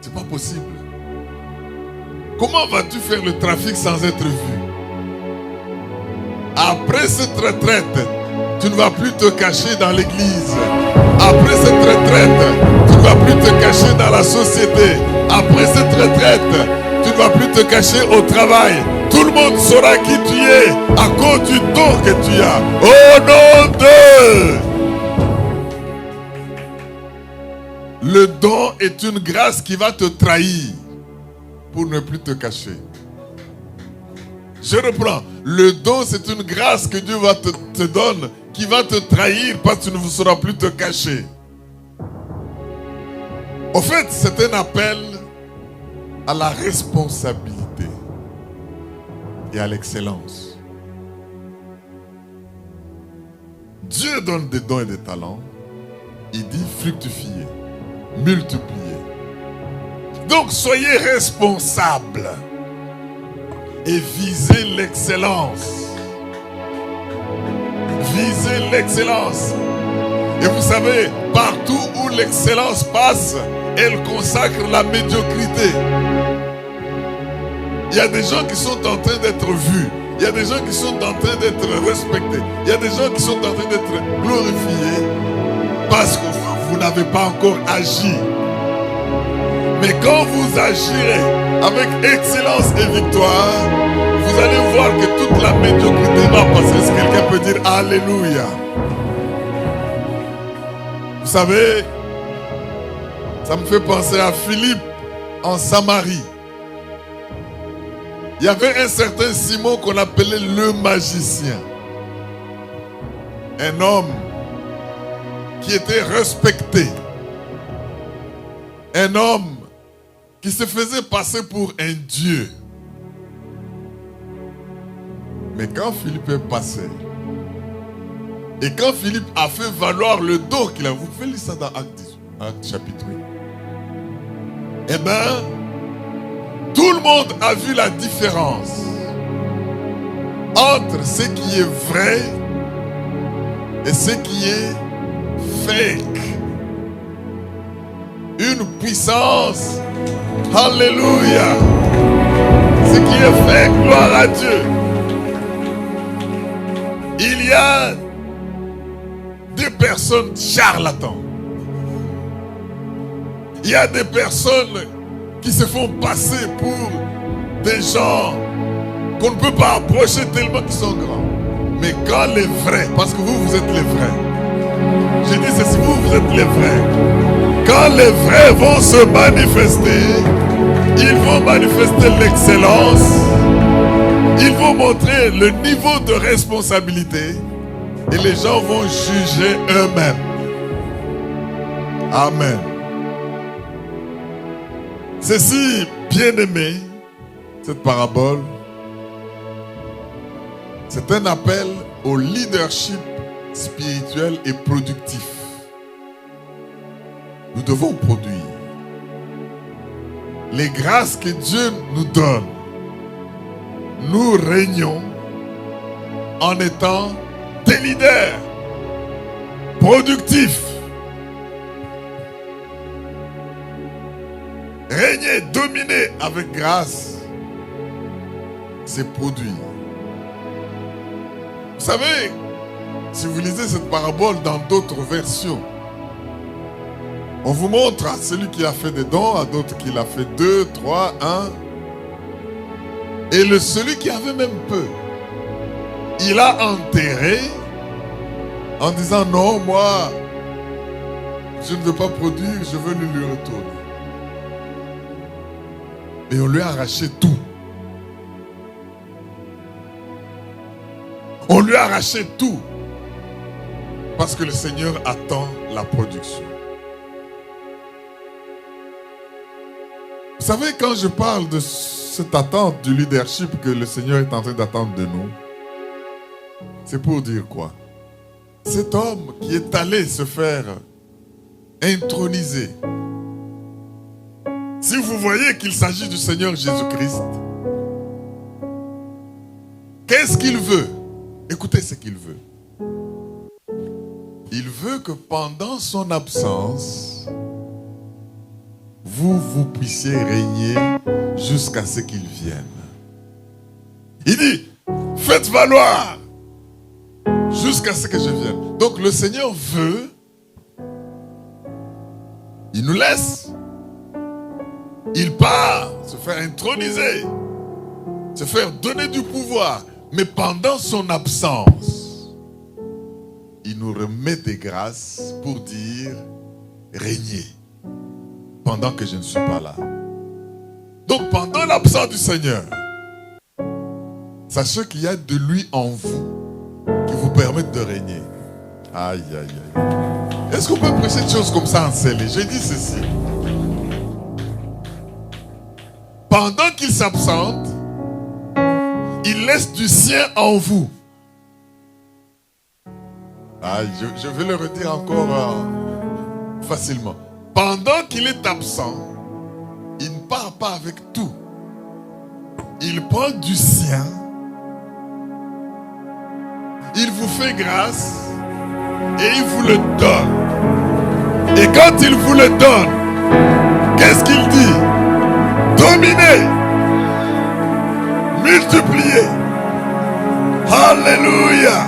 C'est pas possible. Comment vas-tu faire le trafic sans être vu? Après cette retraite, tu ne vas plus te cacher dans l'église. Après cette retraite, tu ne vas plus te cacher dans la société. Après cette retraite, tu ne vas plus te cacher au travail. Tout le monde saura qui tu es à cause du don que tu as. Au nom de... Le don est une grâce qui va te trahir pour ne plus te cacher. Je reprends. Le don, c'est une grâce que Dieu te donne qui va te trahir parce que tu ne sauras plus te cacher. En fait, c'est un appel à la responsabilité et à l'excellence. Dieu donne des dons et des talents. Il dit fructifier, multiplier. Donc soyez responsables et visez l'excellence. Visez l'excellence. Et vous savez, partout où l'excellence passe, elle consacre la médiocrité. Il y a des gens qui sont en train d'être vus. Il y a des gens qui sont en train d'être respectés. Il y a des gens qui sont en train d'être glorifiés parce que vous n'avez pas encore agi. Mais quand vous agirez avec excellence et victoire, vous allez voir que toute la médiocrité va passer. Est-ce que quelqu'un peut dire Alléluia? Vous savez, ça me fait penser à Philippe en Samarie. Il y avait un certain Simon qu'on appelait le magicien. Un homme qui était respecté. Un homme qui se faisait passer pour un dieu. Mais quand Philippe est passé, et quand Philippe a fait valoir le don qu'il a, vous pouvez lire ça dans Actes chapitre 8. Eh bien, tout le monde a vu la différence entre ce qui est vrai et ce qui est fake. Une puissance, alléluia, ce qui est fait, gloire à Dieu. Il y a des personnes charlatans. Il y a des personnes qui se font passer pour des gens qu'on ne peut pas approcher tellement qu'ils sont grands. Mais quand les vrais, parce que vous êtes les vrais. Je dis ceci, vous êtes les vrais. Quand les vrais vont se manifester, ils vont manifester l'excellence. Ils vont montrer le niveau de responsabilité. Et les gens vont juger eux-mêmes. Amen. Ceci, bien-aimé, cette parabole, c'est un appel au leadership spirituel et productif. Nous devons produire. Les grâces que Dieu nous donne, nous régnons en étant des leaders productifs. Régner, dominer avec grâce, c'est produire. Vous savez, si vous lisez cette parabole dans d'autres versions, on vous montre à celui qui a fait des dons, à d'autres qui l'a fait 2, 3, 1. Et celui qui avait même peu, il a enterré en disant non, moi, je ne veux pas produire, je veux lui retourner. Et on lui a arraché tout. On lui a arraché tout. Parce que le Seigneur attend la production. Vous savez, quand je parle de cette attente du leadership que le Seigneur est en train d'attendre de nous, c'est pour dire quoi? Cet homme qui est allé se faire introniser. Si vous voyez qu'il s'agit du Seigneur Jésus-Christ, qu'est-ce qu'il veut? Écoutez ce qu'il veut. Il veut que pendant son absence, vous puissiez régner jusqu'à ce qu'il vienne. Il dit, faites valoir jusqu'à ce que je vienne. Donc le Seigneur veut, il nous laisse, il part se faire introniser, se faire donner du pouvoir. Mais pendant son absence, il nous remet des grâces pour dire, régnez, pendant que je ne suis pas là. Donc pendant l'absence du Seigneur, sachez qu'il y a de lui en vous qui vous permettent de régner. Aïe, aïe, aïe. Est-ce qu'on peut prêcher des choses comme ça en scellé? J'ai dit ceci. Pendant qu'il s'absente, il laisse du sien en vous. Ah, je vais le redire encore facilement. Pendant qu'il est absent, il ne part pas avec tout. Il prend du sien. Il vous fait grâce et il vous le donne. Et quand il vous le donne, qu'est-ce qu'il dit? Dominez, multipliez. Alléluia.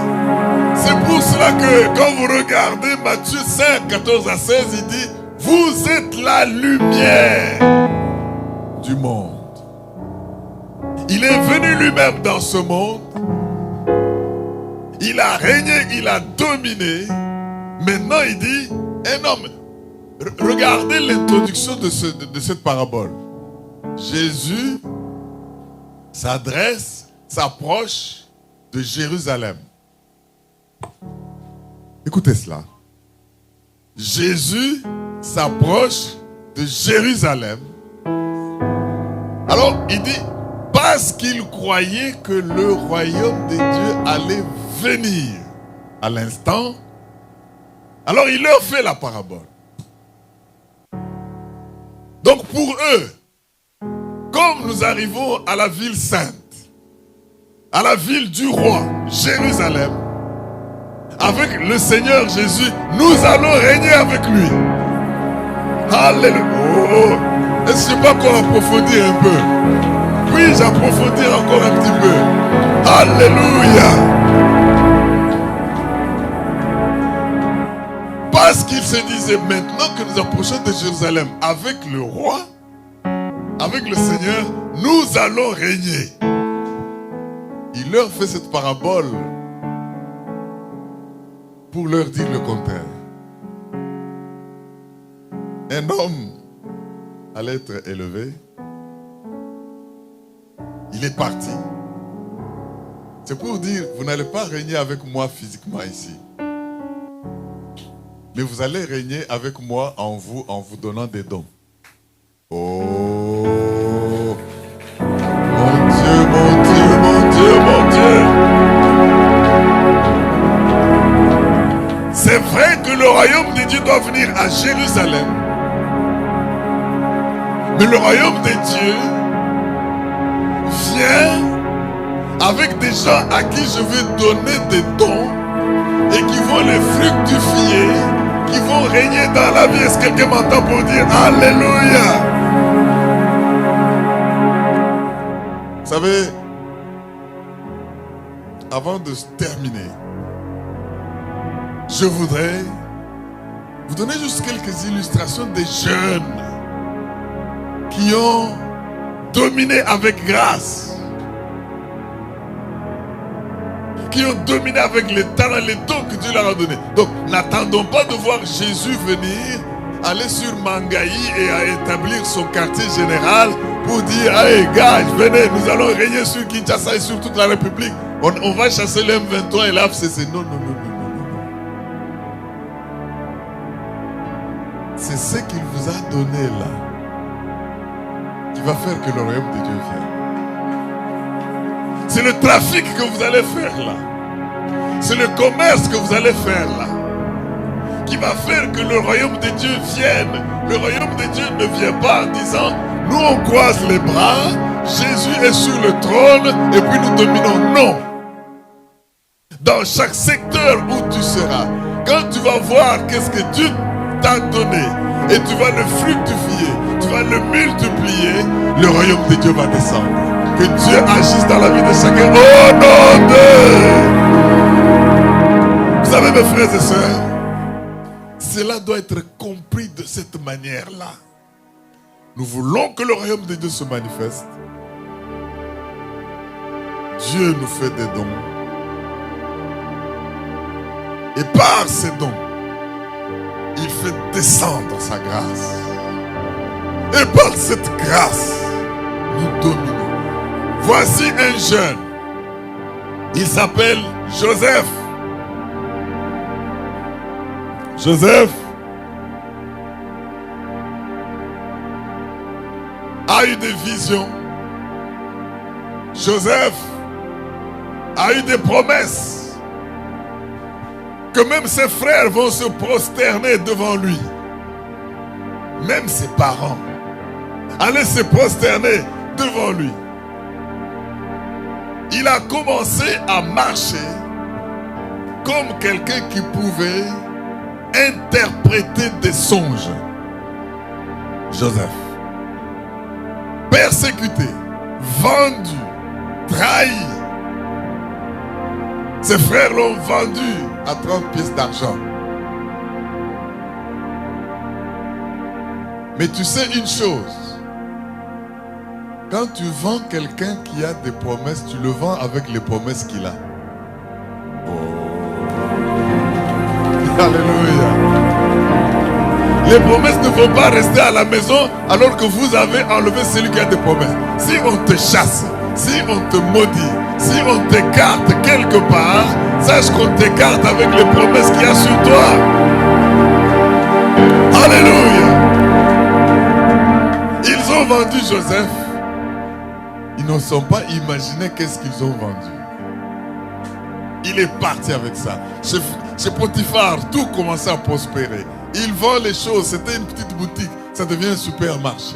C'est pour cela que quand vous regardez Matthieu 5, 14 à 16, il dit, vous êtes la lumière du monde. Il est venu lui-même dans ce monde. Il a régné, il a dominé. Maintenant il dit, un homme, regardez l'introduction de cette parabole. Jésus s'approche de Jérusalem. Écoutez cela. Jésus s'approche de Jérusalem. Alors il dit, parce qu'il croyait que le royaume de Dieu allait venir à l'instant, alors il leur fait la parabole. Donc pour eux, comme nous arrivons à la ville sainte, à la ville du roi, Jérusalem, avec le Seigneur Jésus, nous allons régner avec lui. Alléluia. Oh, est-ce que je peux encore approfondir un peu? Puis-je approfondir encore un petit peu? Alléluia. Parce qu'il se disait, maintenant que nous approchons de Jérusalem avec le roi, avec le Seigneur, nous allons régner. Il leur fait cette parabole pour leur dire le contraire. Un homme allait être élevé. Il est parti. C'est pour dire, vous n'allez pas régner avec moi physiquement ici. Mais vous allez régner avec moi en vous donnant des dons. Oh, mon Dieu, mon Dieu, mon Dieu, mon Dieu. C'est vrai que le royaume de Dieu doit venir à Jérusalem. Mais le royaume de Dieu vient avec des gens à qui je vais donner des dons et qui vont les fructifier, qui vont régner dans la vie. Est-ce que quelqu'un m'entend pour dire Alléluia? Vous savez, avant de terminer, je voudrais vous donner juste quelques illustrations des jeunes qui ont dominé avec grâce, qui ont dominé avec les talents, les dons que Dieu leur a donnés. Donc, n'attendons pas de voir Jésus venir, aller sur Mangaï et à établir son quartier général pour dire, hey gars, venez, nous allons régner sur Kinshasa et sur toute la République. On va chasser le M23 et l'AFCC. Non, non, non, non, non, non. C'est ce qu'il vous a donné là qui va faire que le royaume de Dieu vienne. C'est le trafic que vous allez faire là. C'est le commerce que vous allez faire là qui va faire que le royaume de Dieu vienne. Le royaume de Dieu ne vient pas en disant, nous on croise les bras, Jésus est sur le trône et puis nous dominons. Non. Dans chaque secteur où tu seras, quand tu vas voir qu'est-ce que Dieu t'a donné et tu vas le fructifier, tu vas le multiplier, le royaume de Dieu va descendre. Que Dieu agisse dans la vie de chacun. Au nom de... Vous savez mes frères et sœurs, cela doit être compris de cette manière-là. Nous voulons que le royaume de Dieu se manifeste. Dieu nous fait des dons. Et par ces dons, il fait descendre sa grâce. Et par cette grâce, nous dominons. Voici un jeune. Il s'appelle Joseph. Joseph a eu des visions. Joseph a eu des promesses que même ses frères vont se prosterner devant lui. Même ses parents allaient se prosterner devant lui. Il a commencé à marcher comme quelqu'un qui pouvait interpréter des songes. Joseph, persécuté, vendu, trahi. Ses frères l'ont vendu à 30 pièces d'argent. Mais tu sais une chose, quand tu vends quelqu'un qui a des promesses, tu le vends avec les promesses qu'il a. Oh. Alléluia. Les promesses ne vont pas rester à la maison alors que vous avez enlevé celui qui a des promesses. Si on te chasse, si on te maudit, si on t'écarte quelque part, sache qu'on t'écarte avec les promesses qu'il y a sur toi. Alléluia. Ils ont vendu Joseph. Ils ne sont pas imaginé qu'est-ce qu'ils ont vendu. Il est parti avec ça. Chez Potiphar, tout commençait à prospérer. Il vend les choses. C'était une petite boutique. Ça devient un supermarché.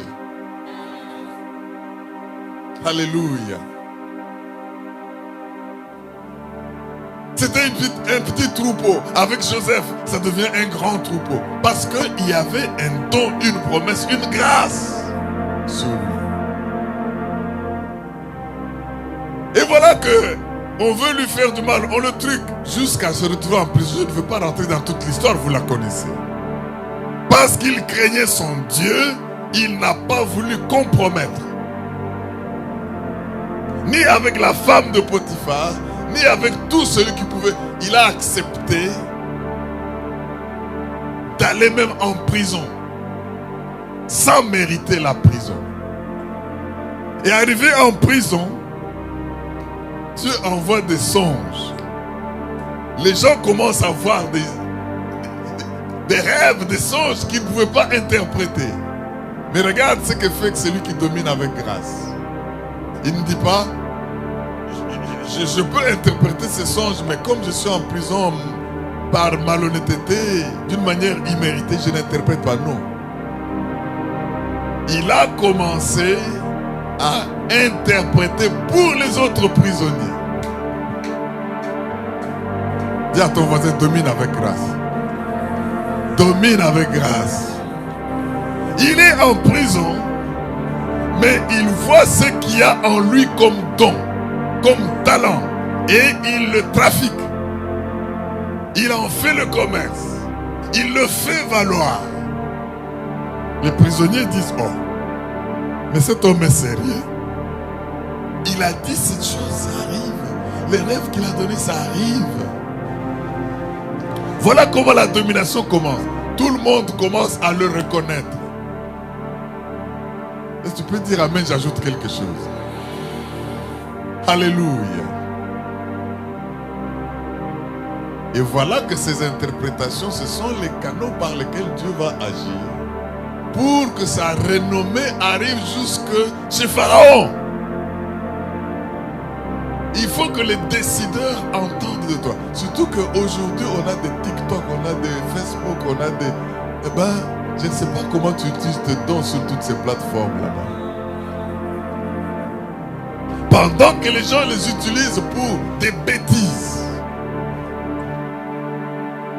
Alléluia. C'était un petit troupeau. Avec Joseph, ça devient un grand troupeau. Parce qu'il y avait un don, une promesse, une grâce sur lui. voilà que on veut lui faire du mal, on le truc jusqu'à se retrouver en prison. Je ne veux pas rentrer dans toute l'histoire, vous la connaissez. Parce qu'il craignait son Dieu, il n'a pas voulu compromettre. Ni avec la femme de Potiphar, ni avec tout celui qui pouvait. Il a accepté d'aller même en prison, sans mériter la prison. Et arrivé en prison, Dieu envoie des songes. Les gens commencent à voir des rêves, des songes qu'ils ne pouvaient pas interpréter. Mais regarde ce que fait celui qui domine avec grâce. Il ne dit pas, je peux interpréter ces songes, mais comme je suis en prison par malhonnêteté, d'une manière imméritée, je n'interprète pas, non. Il a commencé à interpréter pour les autres prisonniers. Dis à ton voisin, domine avec grâce. Domine avec grâce. Il est en prison, mais il voit ce qu'il y a en lui comme don, comme talent, et il le trafique. Il en fait le commerce. Il le fait valoir. Les prisonniers disent, oh, mais cet homme est sérieux. Il a dit cette chose, ça arrive. Les rêves qu'il a donnés, ça arrive. Voilà comment la domination commence. Tout le monde commence à le reconnaître. Est-ce que tu peux dire amen, j'ajoute quelque chose. Alléluia. Et voilà que ces interprétations, ce sont les canaux par lesquels Dieu va agir pour que sa renommée arrive jusque chez Pharaon. Il faut que les décideurs entendent de toi. Surtout qu'aujourd'hui, on a des TikTok, on a des Facebook, on a des... Eh ben, je ne sais pas comment tu utilises tes dons sur toutes ces plateformes là-bas. Pendant que les gens les utilisent pour des bêtises,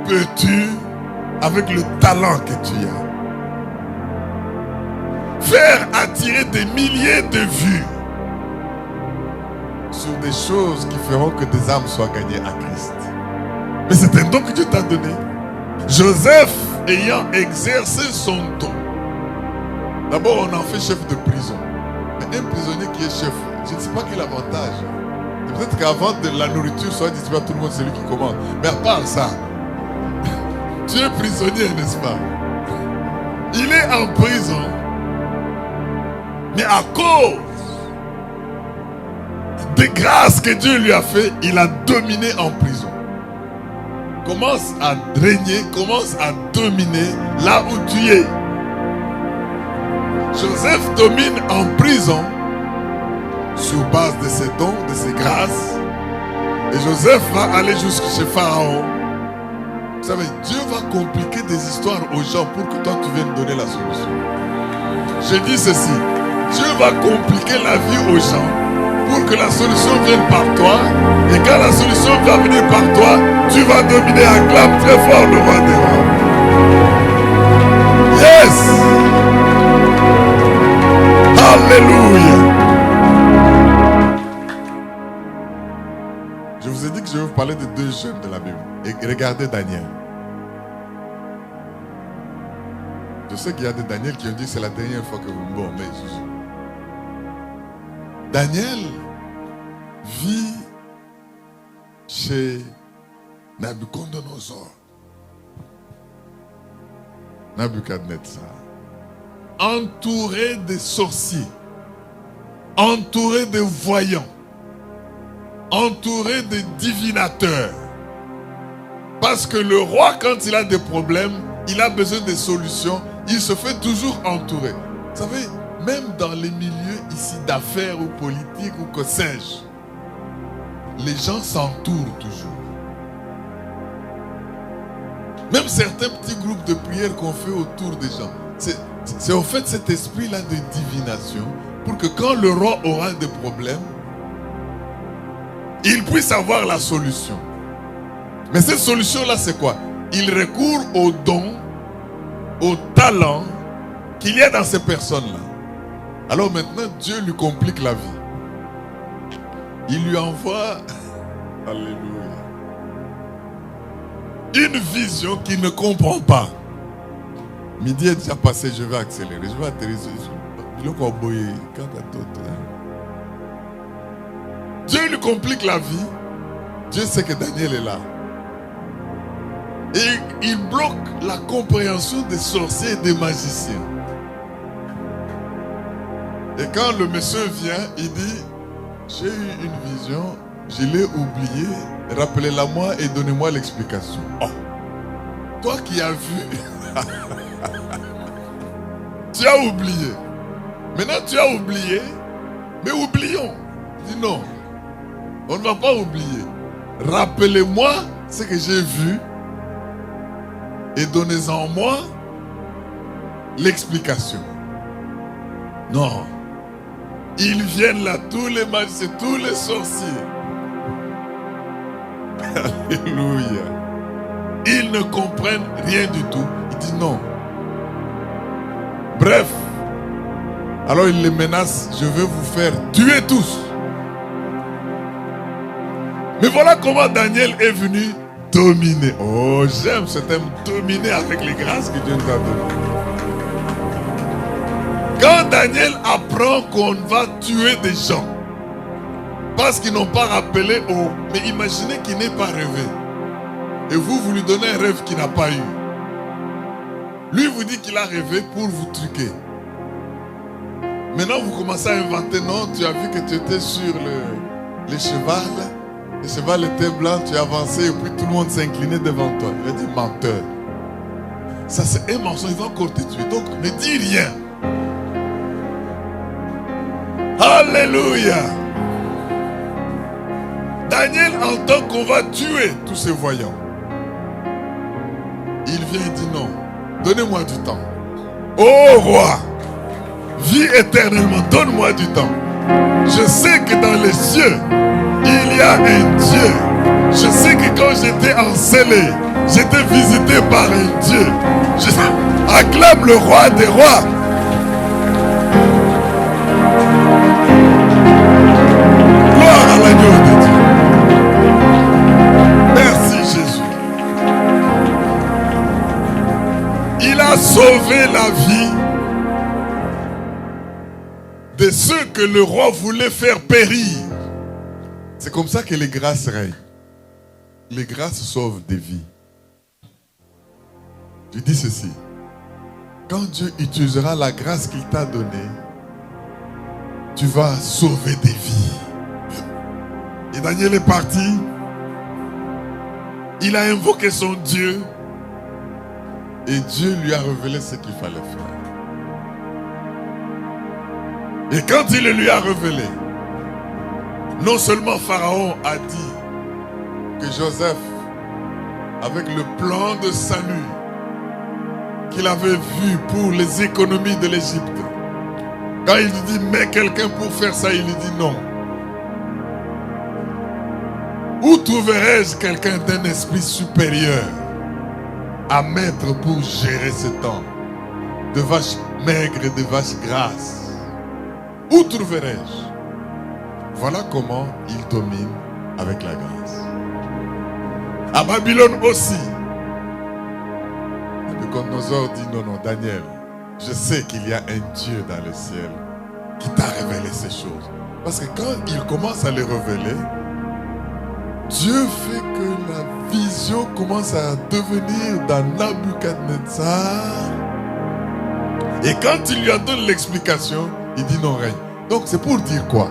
peux-tu, avec le talent que tu as, faire attirer des milliers de vues sur des choses qui feront que des âmes soient gagnées à Christ? Mais c'est un don que Dieu t'a donné. Joseph, ayant exercé son don, d'abord on en fait chef de prison. Mais un prisonnier qui est chef, je ne sais pas quel avantage. Peut-être qu'avant de la nourriture soit distribuée à tout le monde, c'est lui qui commande. Mais à part ça, tu es prisonnier, n'est-ce pas? Il est en prison, mais à cause des grâces que Dieu lui a fait, il a dominé en prison. Commence à régner, commence à dominer là où tu es. Joseph domine en prison sur base de ses dons, de ses grâces. Et Joseph va aller jusqu'à chez Pharaon. Vous savez, Dieu va compliquer des histoires aux gens pour que toi tu viennes donner la solution. Je dis ceci, Dieu va compliquer la vie aux gens pour que la solution vienne par toi. Et quand la solution va venir par toi, tu vas dominer. Acclame très fort le roi des rois. Yes! Alléluia! Je vous ai dit que je vais vous parler de deux jeunes de la Bible. Et regardez Daniel. Je sais qu'il y a des Daniel qui ont dit que c'est la dernière fois que vous me bon, mais Daniel vit chez Nabucodonosor. Nabucodonosor. Entouré de sorciers, entouré de voyants, entouré de divinateurs. Parce que le roi, quand il a des problèmes, il a besoin de solutions, il se fait toujours entourer. Vous savez, même dans les milieux ici d'affaires ou politiques ou que sais-je, les gens s'entourent toujours. Même certains petits groupes de prière qu'on fait autour des gens, c'est en fait cet esprit-là de divination pour que quand le roi aura des problèmes, il puisse avoir la solution. Mais cette solution-là, c'est quoi? Il recourt aux dons, aux talents qu'il y a dans ces personnes-là. Alors maintenant, Dieu lui complique la vie. Il lui envoie, alléluia, une vision qu'il ne comprend pas. Midi est déjà passé, je vais accélérer, je vais atterrir. Dieu lui complique la vie. Dieu sait que Daniel est là. Et il bloque la compréhension des sorciers et des magiciens. Et quand le monsieur vient, il dit, j'ai eu une vision, je l'ai oubliée, rappelez-la moi et donnez-moi l'explication. Oh, toi qui as vu, tu as oublié. Maintenant tu as oublié, mais oublions. Il dit non, on ne va pas oublier. Rappelez-moi ce que j'ai vu et donnez-en moi l'explication. Non. Ils viennent là, tous les magiciens, tous les sorciers. Alléluia. Ils ne comprennent rien du tout. Il dit non. Bref. Alors il les menace, je vais vous faire tuer tous. Mais voilà comment Daniel est venu dominer. Oh, j'aime ce thème, dominer avec les grâces que Dieu nous a données. Quand Daniel apprend qu'on va tuer des gens, parce qu'ils n'ont pas rappelé, mais imaginez qu'il n'ait pas rêvé. Et vous lui donnez un rêve qu'il n'a pas eu. Lui vous dit qu'il a rêvé pour vous truquer. Maintenant vous commencez à inventer, non, tu as vu que tu étais sur le cheval. Le cheval était blanc, tu as avancé et puis tout le monde s'est incliné devant toi. Il a dit menteur. Ça c'est un mensonge, il va encore te tuer. Donc ne dis rien. Alléluia. Daniel entend qu'on va tuer tous ces voyants. Il vient et dit non, donnez-moi du temps. Ô roi, vis éternellement, donne-moi du temps. Je sais que dans les cieux, il y a un Dieu. Je sais que quand j'étais encelé, j'étais visité par un Dieu. Acclame le roi des rois. Gloire à l'agneau de Dieu. Merci Jésus. Il a sauvé la vie de ceux que le roi voulait faire périr. C'est comme ça que les grâces règnent. Les grâces sauvent des vies. Je dis ceci. Quand Dieu utilisera la grâce qu'il t'a donnée, tu vas sauver des vies. Et Daniel est parti. Il a invoqué son Dieu. Et Dieu lui a révélé ce qu'il fallait faire. Et quand il le lui a révélé, non seulement Pharaon a dit que Joseph, avec le plan de salut qu'il avait vu pour les économies de l'Égypte, quand il lui dit, mets quelqu'un pour faire ça, il lui dit non. Où trouverai-je quelqu'un d'un esprit supérieur à mettre pour gérer ce temps de vaches maigres et de vaches grasses? Où trouverai-je? Voilà comment il domine avec la grâce. À Babylone aussi. Nabuchodonosor dit non, non, Daniel, je sais qu'il y a un Dieu dans le ciel qui t'a révélé ces choses. Parce que quand il commence à les révéler, Dieu fait que la vision commence à devenir dans Nabuchodonosor. Et quand il lui en donne l'explication, il dit non, règne. Donc c'est pour dire quoi?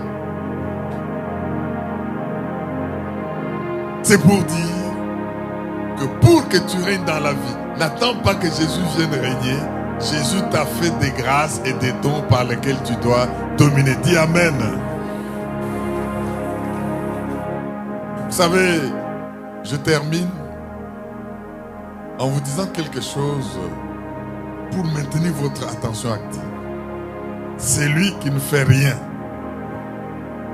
C'est pour dire que pour que tu règnes dans la vie, n'attends pas que Jésus vienne régner. Jésus t'a fait des grâces et des dons par lesquels tu dois dominer. Dis Amen. Vous savez, je termine en vous disant quelque chose pour maintenir votre attention active. Celui qui ne fait rien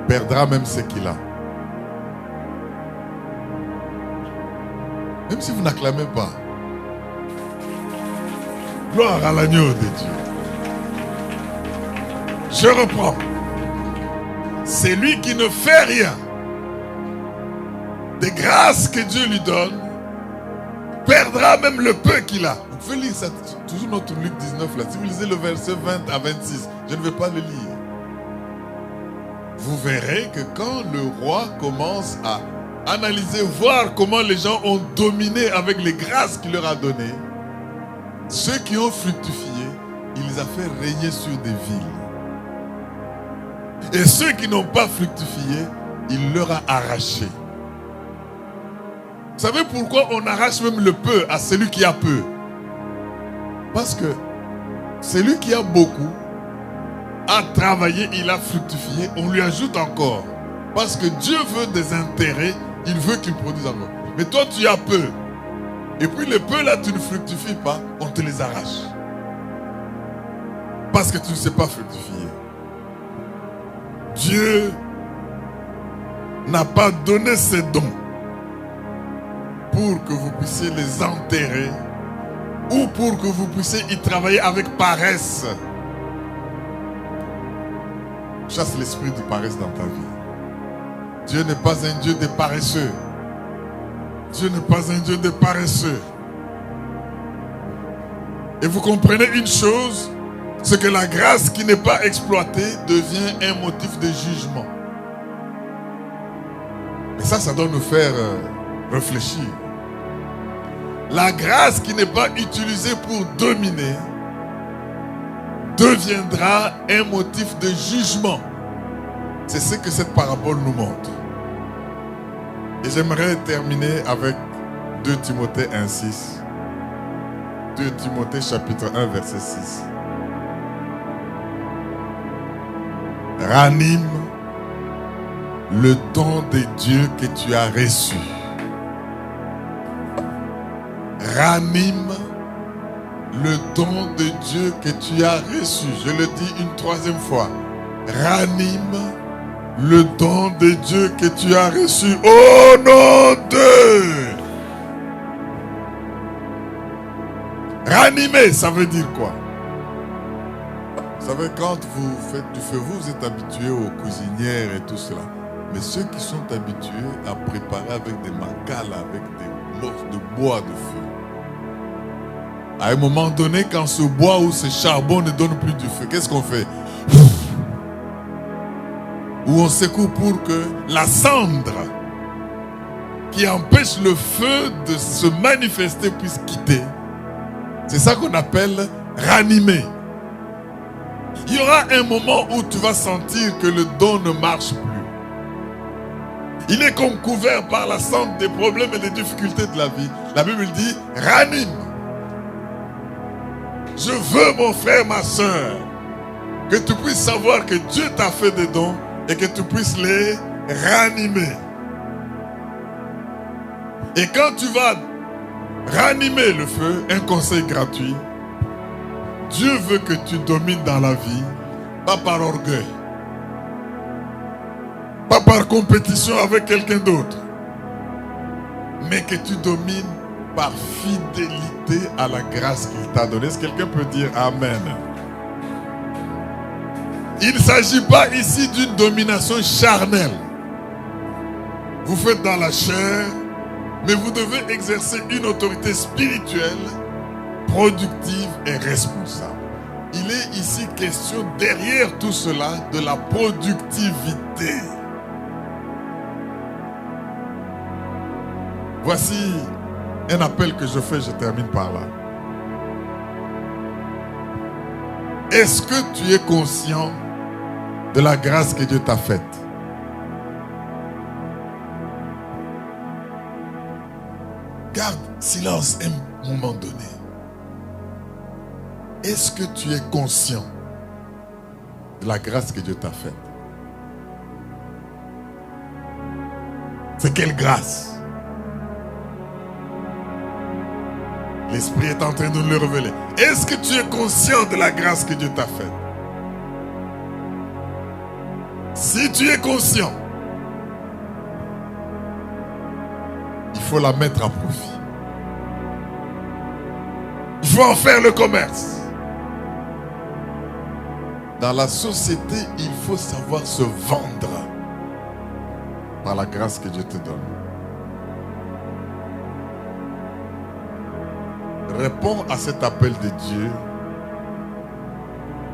perdra même ce qu'il a. Même si vous n'acclamez pas. Gloire à l'agneau de Dieu. Je reprends. Celui qui ne fait rien des grâces que Dieu lui donne, perdra même le peu qu'il a. Vous pouvez lire ça, toujours notre Luc 19 là. Si vous lisez le verset 20 à 26, je ne vais pas le lire. Vous verrez que quand le roi commence à analyser, voir comment les gens ont dominé avec les grâces qu'il leur a données, ceux qui ont fructifié, il les a fait régner sur des villes. Et ceux qui n'ont pas fructifié, il leur a arraché. Vous savez pourquoi on arrache même le peu à celui qui a peu? Parce que celui qui a beaucoup a travaillé, il a fructifié, on lui ajoute encore. Parce que Dieu veut des intérêts, il veut qu'il produise encore. Mais toi tu as peu. Et puis le peu là, tu ne fructifies pas, on te les arrache. Parce que tu ne sais pas fructifier. Dieu n'a pas donné ses dons pour que vous puissiez les enterrer ou pour que vous puissiez y travailler avec paresse. Chasse l'esprit de paresse dans ta vie. Dieu n'est pas un Dieu de paresseux. Dieu n'est pas un Dieu de paresseux. Et vous comprenez une chose, c'est que la grâce qui n'est pas exploitée devient un motif de jugement. Et ça doit nous faire réfléchir. La grâce qui n'est pas utilisée pour dominer deviendra un motif de jugement. C'est ce que cette parabole nous montre. Et j'aimerais terminer avec 2 Timothée 1,6. 2 Timothée chapitre 1 verset 6. Ranime le don de Dieu que tu as reçu. Ranime le don de Dieu que tu as reçu. Je le dis une 3e fois. Ranime le don de Dieu que tu as reçu au nom de... Ranimer, ça veut dire quoi? Vous savez, quand vous faites du feu, vous êtes habitués aux cuisinières et tout cela. Mais ceux qui sont habitués à préparer avec des macales, avec des morceaux de bois de feu, à un moment donné, quand ce bois ou ce charbon ne donne plus du feu, qu'est-ce qu'on fait? Ou on secoue pour que la cendre qui empêche le feu de se manifester puisse quitter. C'est ça qu'on appelle ranimer. Il y aura un moment où tu vas sentir que le don ne marche plus. Il est comme couvert par la cendre des problèmes et des difficultés de la vie. La Bible dit, ranime. Je veux, mon frère, ma soeur, que tu puisses savoir que Dieu t'a fait des dons et que tu puisses les ranimer. Et quand tu vas ranimer le feu, un conseil gratuit, Dieu veut que tu domines dans la vie, pas par orgueil, pas par compétition avec quelqu'un d'autre, mais que tu domines par fidélité à la grâce qu'il t'a donnée. Est-ce que quelqu'un peut dire Amen? Il ne s'agit pas ici d'une domination charnelle. Vous faites dans la chair, mais vous devez exercer une autorité spirituelle, productive et responsable. Il est ici question, derrière tout cela, de la productivité. Voici un appel que je fais, je termine par là. Est-ce que tu es conscient de la grâce que Dieu t'a faite? Garde silence un moment donné. Est-ce que tu es conscient de la grâce que Dieu t'a faite? C'est quelle grâce? L'Esprit est en train de nous le révéler. Est-ce que tu es conscient de la grâce que Dieu t'a faite? Si tu es conscient, il faut la mettre à profit. Il faut en faire le commerce. Dans la société, il faut savoir se vendre par la grâce que Dieu te donne. réponds à cet appel de Dieu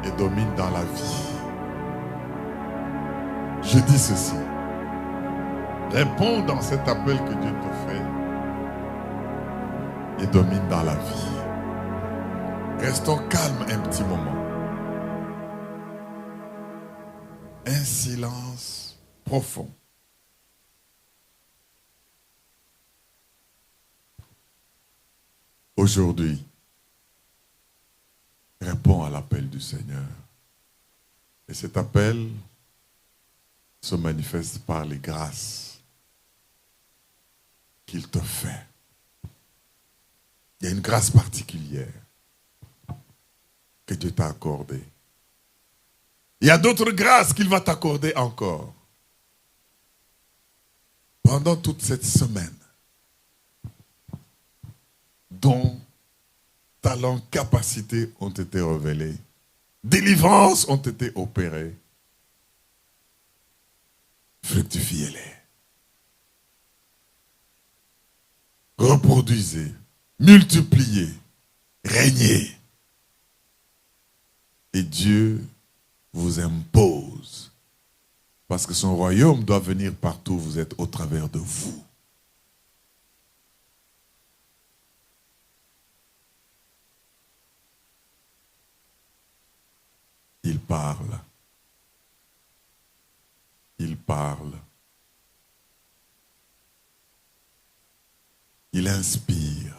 et domine dans la vie. Je dis ceci. Réponds dans cet appel que Dieu te fait et domine dans la vie. Restons calmes un petit moment. Un silence profond. Aujourd'hui, réponds à l'appel du Seigneur. Et cet appel se manifeste par les grâces qu'il te fait. Il y a une grâce particulière que Dieu t'a accordée. Il y a d'autres grâces qu'il va t'accorder encore. Pendant toute cette semaine, dont talents, capacités ont été révélés, délivrances ont été opérées, fructifiez-les. Reproduisez, multipliez, régnez. Et Dieu vous impose, parce que son royaume doit venir partout où vous êtes au travers de vous. Il parle. Il parle. Il inspire.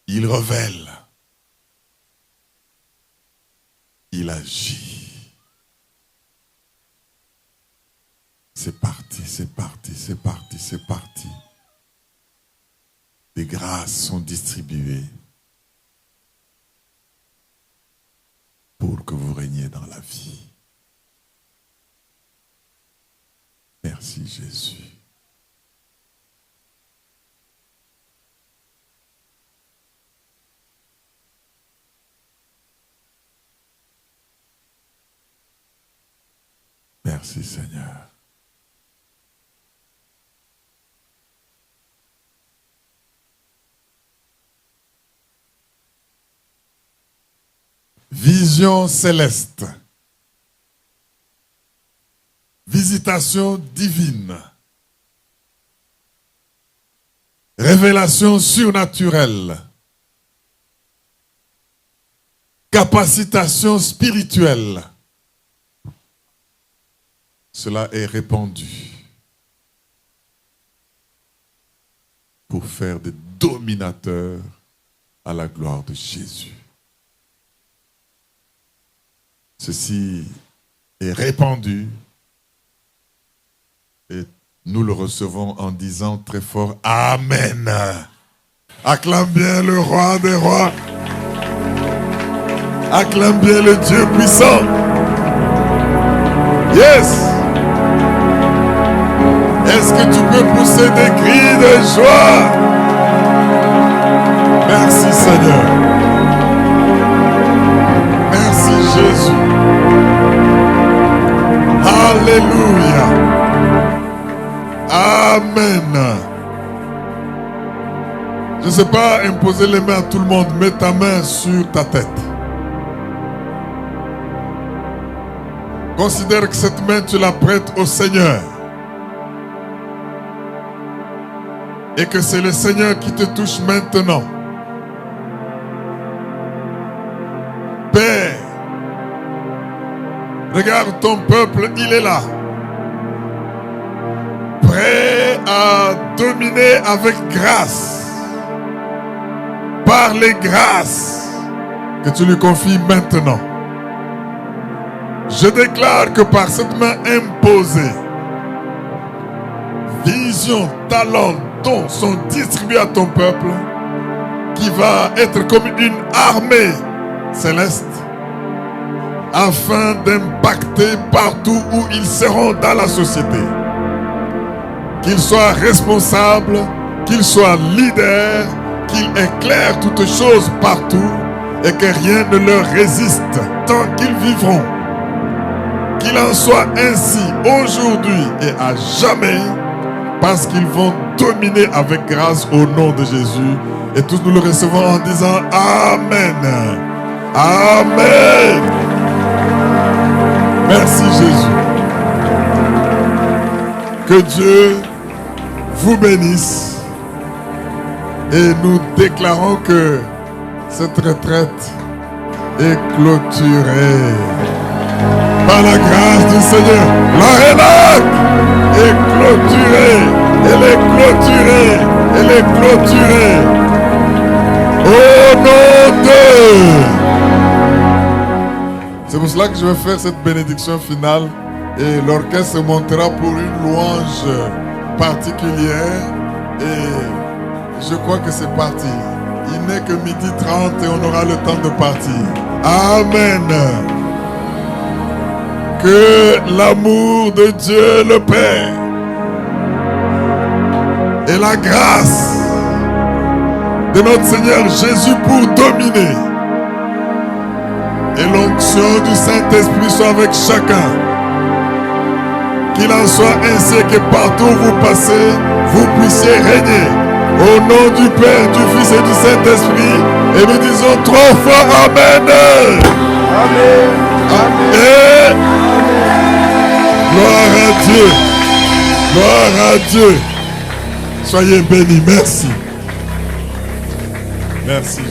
Il révèle. Il agit. C'est parti, c'est parti, c'est parti, c'est parti. Des grâces sont distribuées pour que vous régniez dans la vie. Merci Jésus. Merci Seigneur. Vision céleste. Visitation divine. Révélation surnaturelle. Capacitation spirituelle. Cela est répandu pour faire des dominateurs à la gloire de Jésus. Ceci est répandu et nous le recevons en disant très fort Amen. Acclame bien le roi des rois. Acclame bien le Dieu puissant. Yes. Est-ce que tu peux pousser des cris de joie? Merci Seigneur. Merci Jésus. Alléluia. Amen. Je ne sais pas imposer les mains à tout le monde. Mets ta main sur ta tête. Considère que cette main, tu la prêtes au Seigneur. Et que c'est le Seigneur qui te touche maintenant. Père, regarde ton peuple, il est là. Prêt à dominer avec grâce. Par les grâces que tu lui confies maintenant. Je déclare que par cette main imposée, vision, talent, dons sont distribués à ton peuple qui va être comme une armée céleste afin d'impacter partout où ils seront dans la société. Qu'ils soient responsables, qu'ils soient leaders, qu'ils éclairent toutes choses partout et que rien ne leur résiste tant qu'ils vivront. Qu'il en soit ainsi aujourd'hui et à jamais parce qu'ils vont dominer avec grâce au nom de Jésus. Et tous nous le recevons en disant Amen. Amen. Merci Jésus. Que Dieu vous bénisse. Et nous déclarons que cette retraite est clôturée par la grâce du Seigneur. La rédac est clôturée. Elle est clôturée. Elle est clôturée. Au nom de... C'est pour cela que je vais faire cette bénédiction finale. Et l'orchestre se montera pour une louange particulière. Et je crois que c'est parti. Il n'est que 12h30 et on aura le temps de partir. Amen. Que l'amour de Dieu le Père et la grâce de notre Seigneur Jésus pour dominer et l'onction du Saint-Esprit soit avec chacun. Qu'il en soit ainsi que partout où vous passez, vous puissiez régner. Au nom du Père, du Fils et du Saint-Esprit. Et nous disons 3 fois Amen. Amen. Amen. Gloire à Dieu. Gloire à Dieu. Soyez bénis. Merci. Merci.